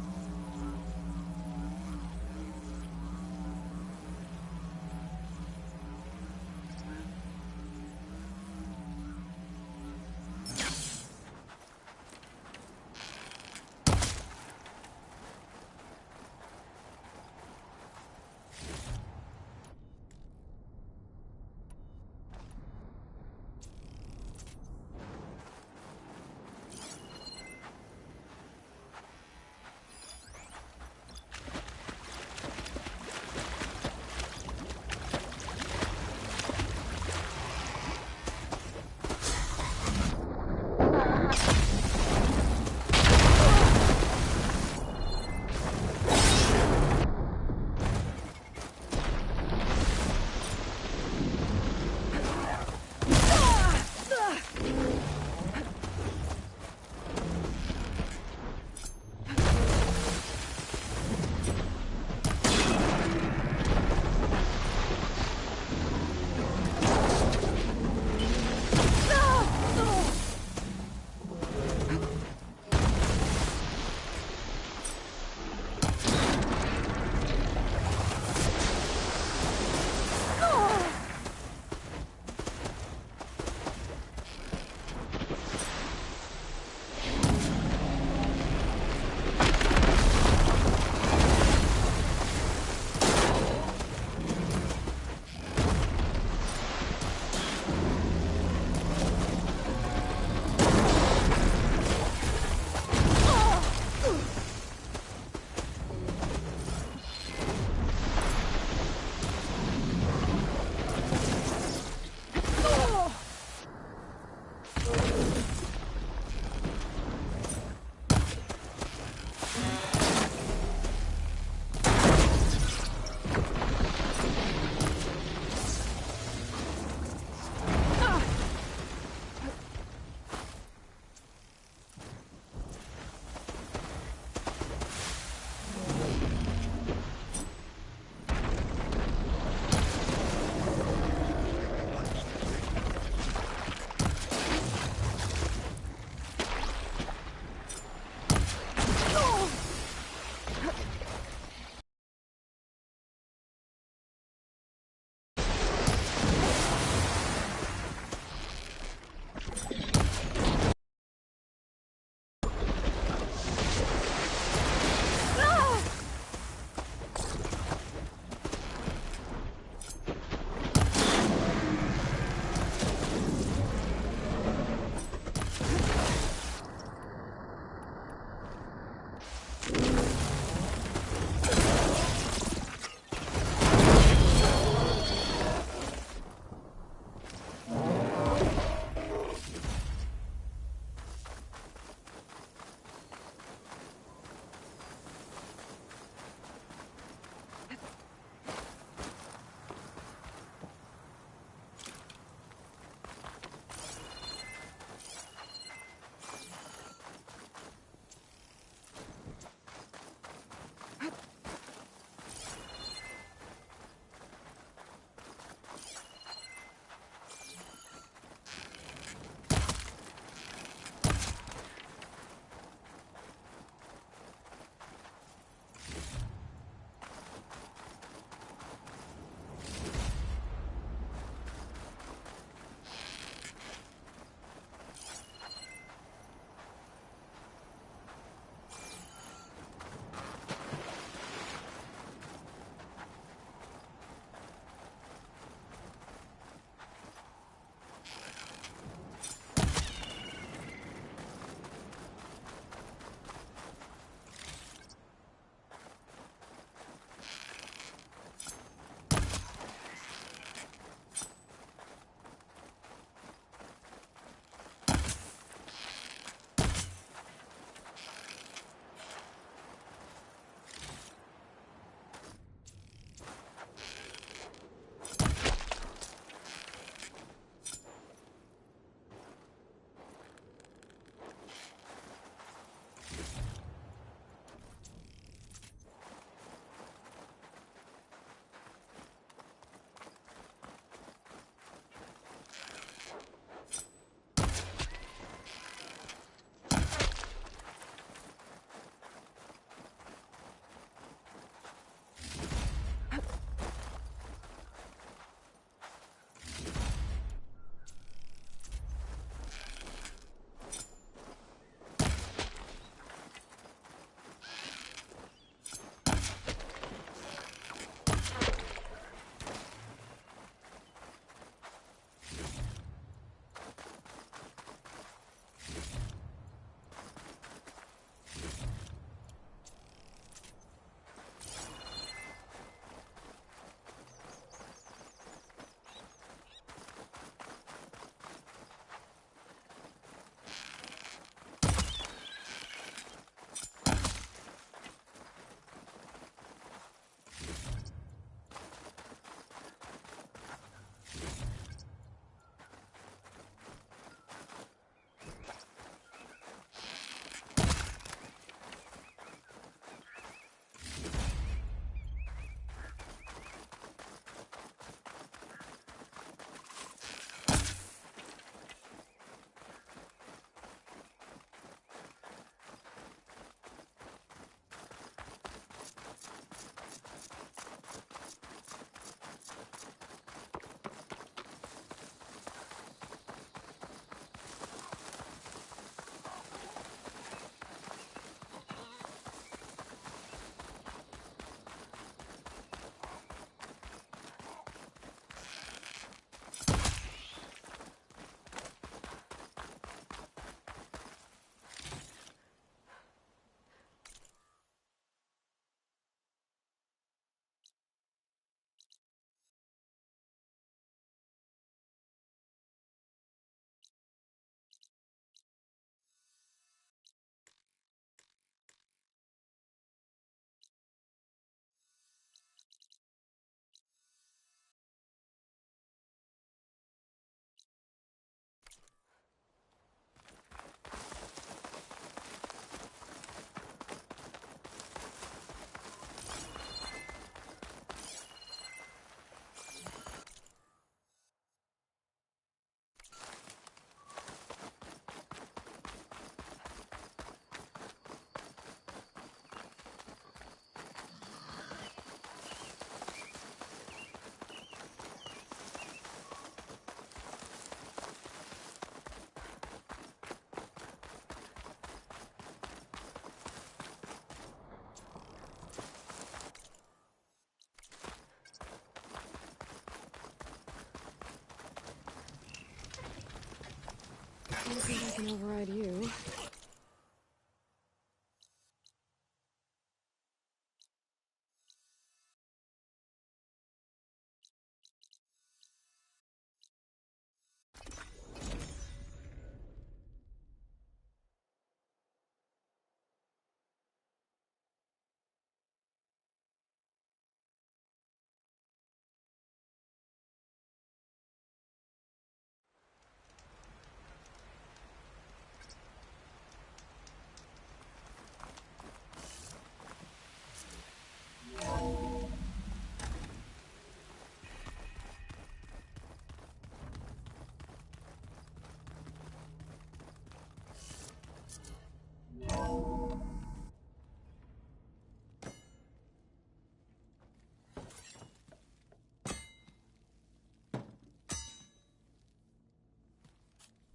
don't think I can override you.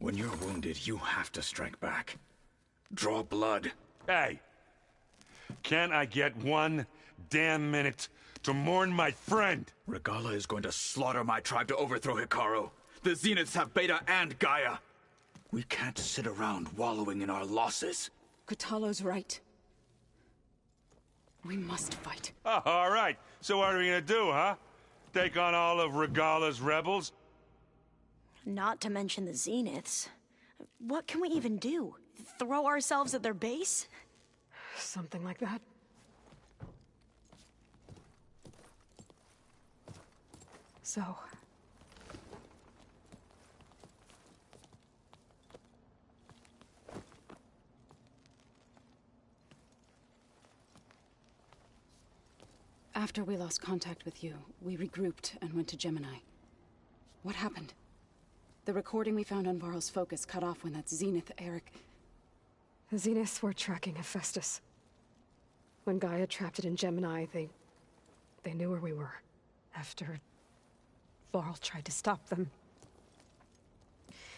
When you're wounded, you have to strike back. Draw blood. Hey! Can't I get one damn minute to mourn my friend? Regalla is going to slaughter my tribe to overthrow Hekarro. The Zeniths have Beta and Gaia. We can't sit around wallowing in our losses. Kotallo's right. We must fight. Oh, all right. So what are we gonna do, huh? Take on all of Regalla's rebels? Not to mention the Zeniths. What can we even do? Throw ourselves at their base? Something like that. So... After we lost contact with you, we regrouped and went to Gemini. What happened? The recording we found on Varl's focus cut off when that Zenith, Eric... The Zeniths were tracking Hephaestus. When Gaia trapped it in Gemini, they knew where we were. After Varl tried to stop them.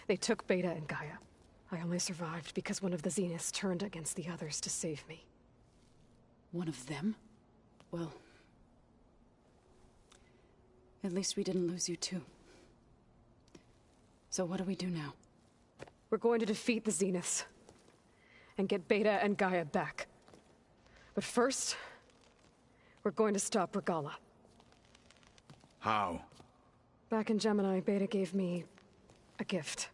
They took Beta and Gaia. I only survived because one of the Zeniths turned against the others to save me. One of them? Well... At least we didn't lose you too. So what do we do now? We're going to defeat the Zeniths. And get Beta and Gaia back. But first... we're going to stop Regalla. How? Back in Gemini, Beta gave me... a gift.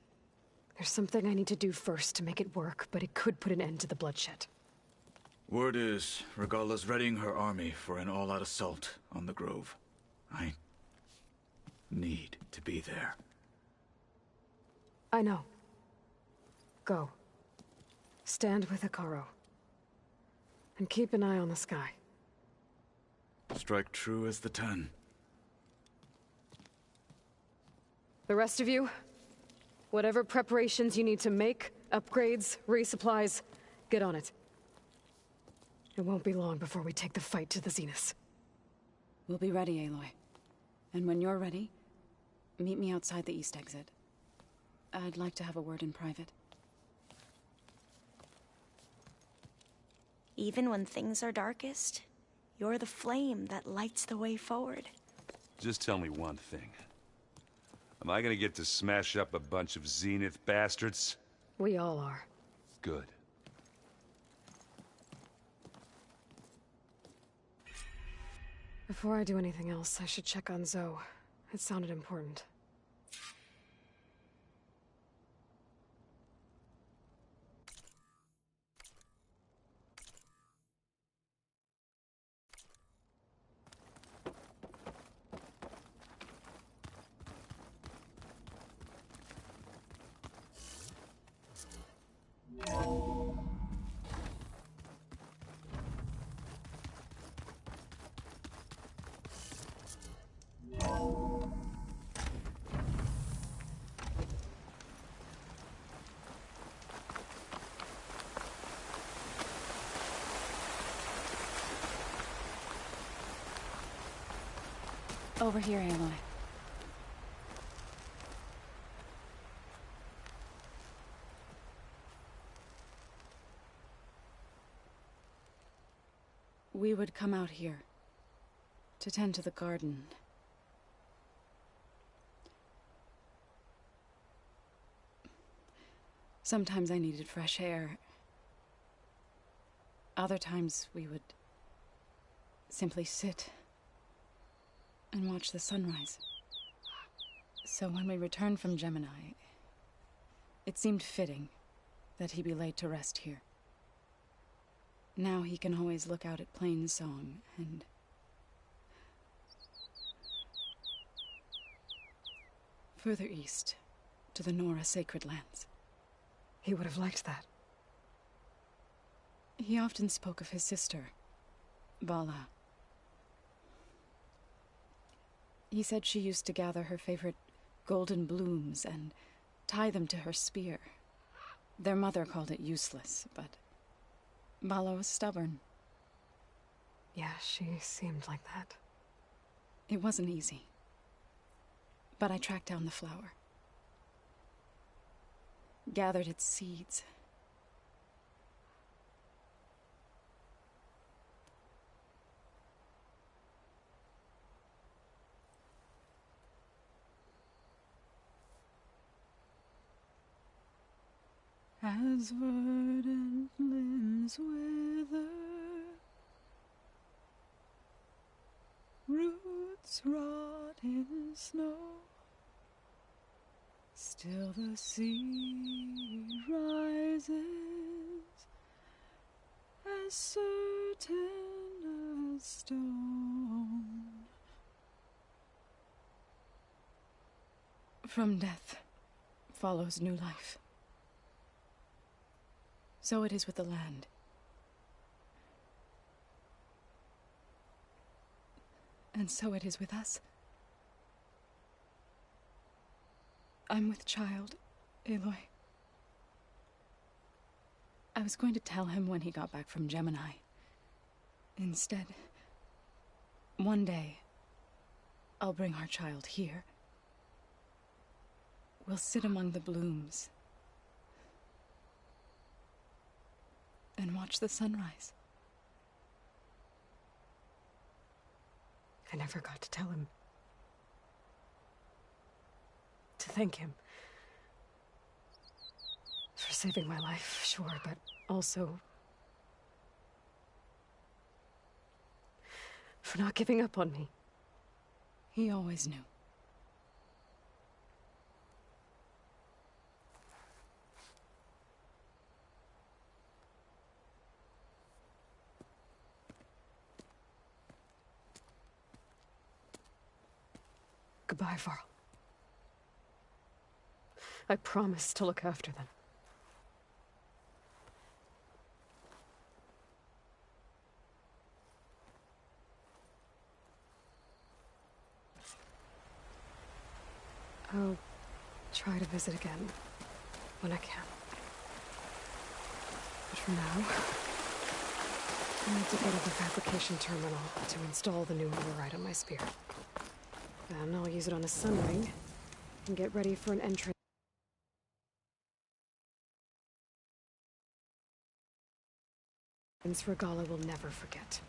There's something I need to do first to make it work, but it could put an end to the bloodshed. Word is, Regalla's readying her army for an all-out assault on the Grove. I... need to be there. I know. Go. Stand with Hekarro. And keep an eye on the sky. Strike true as the 10. The rest of you, whatever preparations you need to make, upgrades, resupplies, get on it. It won't be long before we take the fight to the Zeniths. We'll be ready, Aloy. And when you're ready, meet me outside the east exit. I'd like to have a word in private. Even when things are darkest, you're the flame that lights the way forward. Just tell me one thing. Am I gonna get to smash up a bunch of Zenith bastards? We all are. Good. Before I do anything else, I should check on Zoe. It sounded important. Over here, Aloy. We would come out here to tend to the garden. Sometimes I needed fresh air. Other times we would simply sit and watch the sunrise. So when we returned from Gemini, it seemed fitting that he be laid to rest here. Now he can always look out at Plainsong and... further east, to the Nora Sacred Lands. He would have liked that. He often spoke of his sister, Vala. He said she used to gather her favorite golden blooms and tie them to her spear. Their mother called it useless, but Vala was stubborn. Yeah, she seemed like that. It wasn't easy. But I tracked down the flower. Gathered its seeds. As verdant limbs wither, roots rot in snow, still the sea rises, as certain as stone. From death follows new life. So it is with the land. And so it is with us. I'm with child, Aloy. I was going to tell him when he got back from Gemini. Instead, one day, I'll bring our child here. We'll sit among the blooms and watch the sunrise. I never got to tell him. To thank him. For saving my life, sure, but also for not giving up on me. He always knew. Goodbye, Varl. I promise to look after them. I'll try to visit again when I can. But for now, I need to go to the fabrication terminal to install the new override on my spear. Then I'll use it on a sun ring and get ready for an entrance. Regalla will never forget.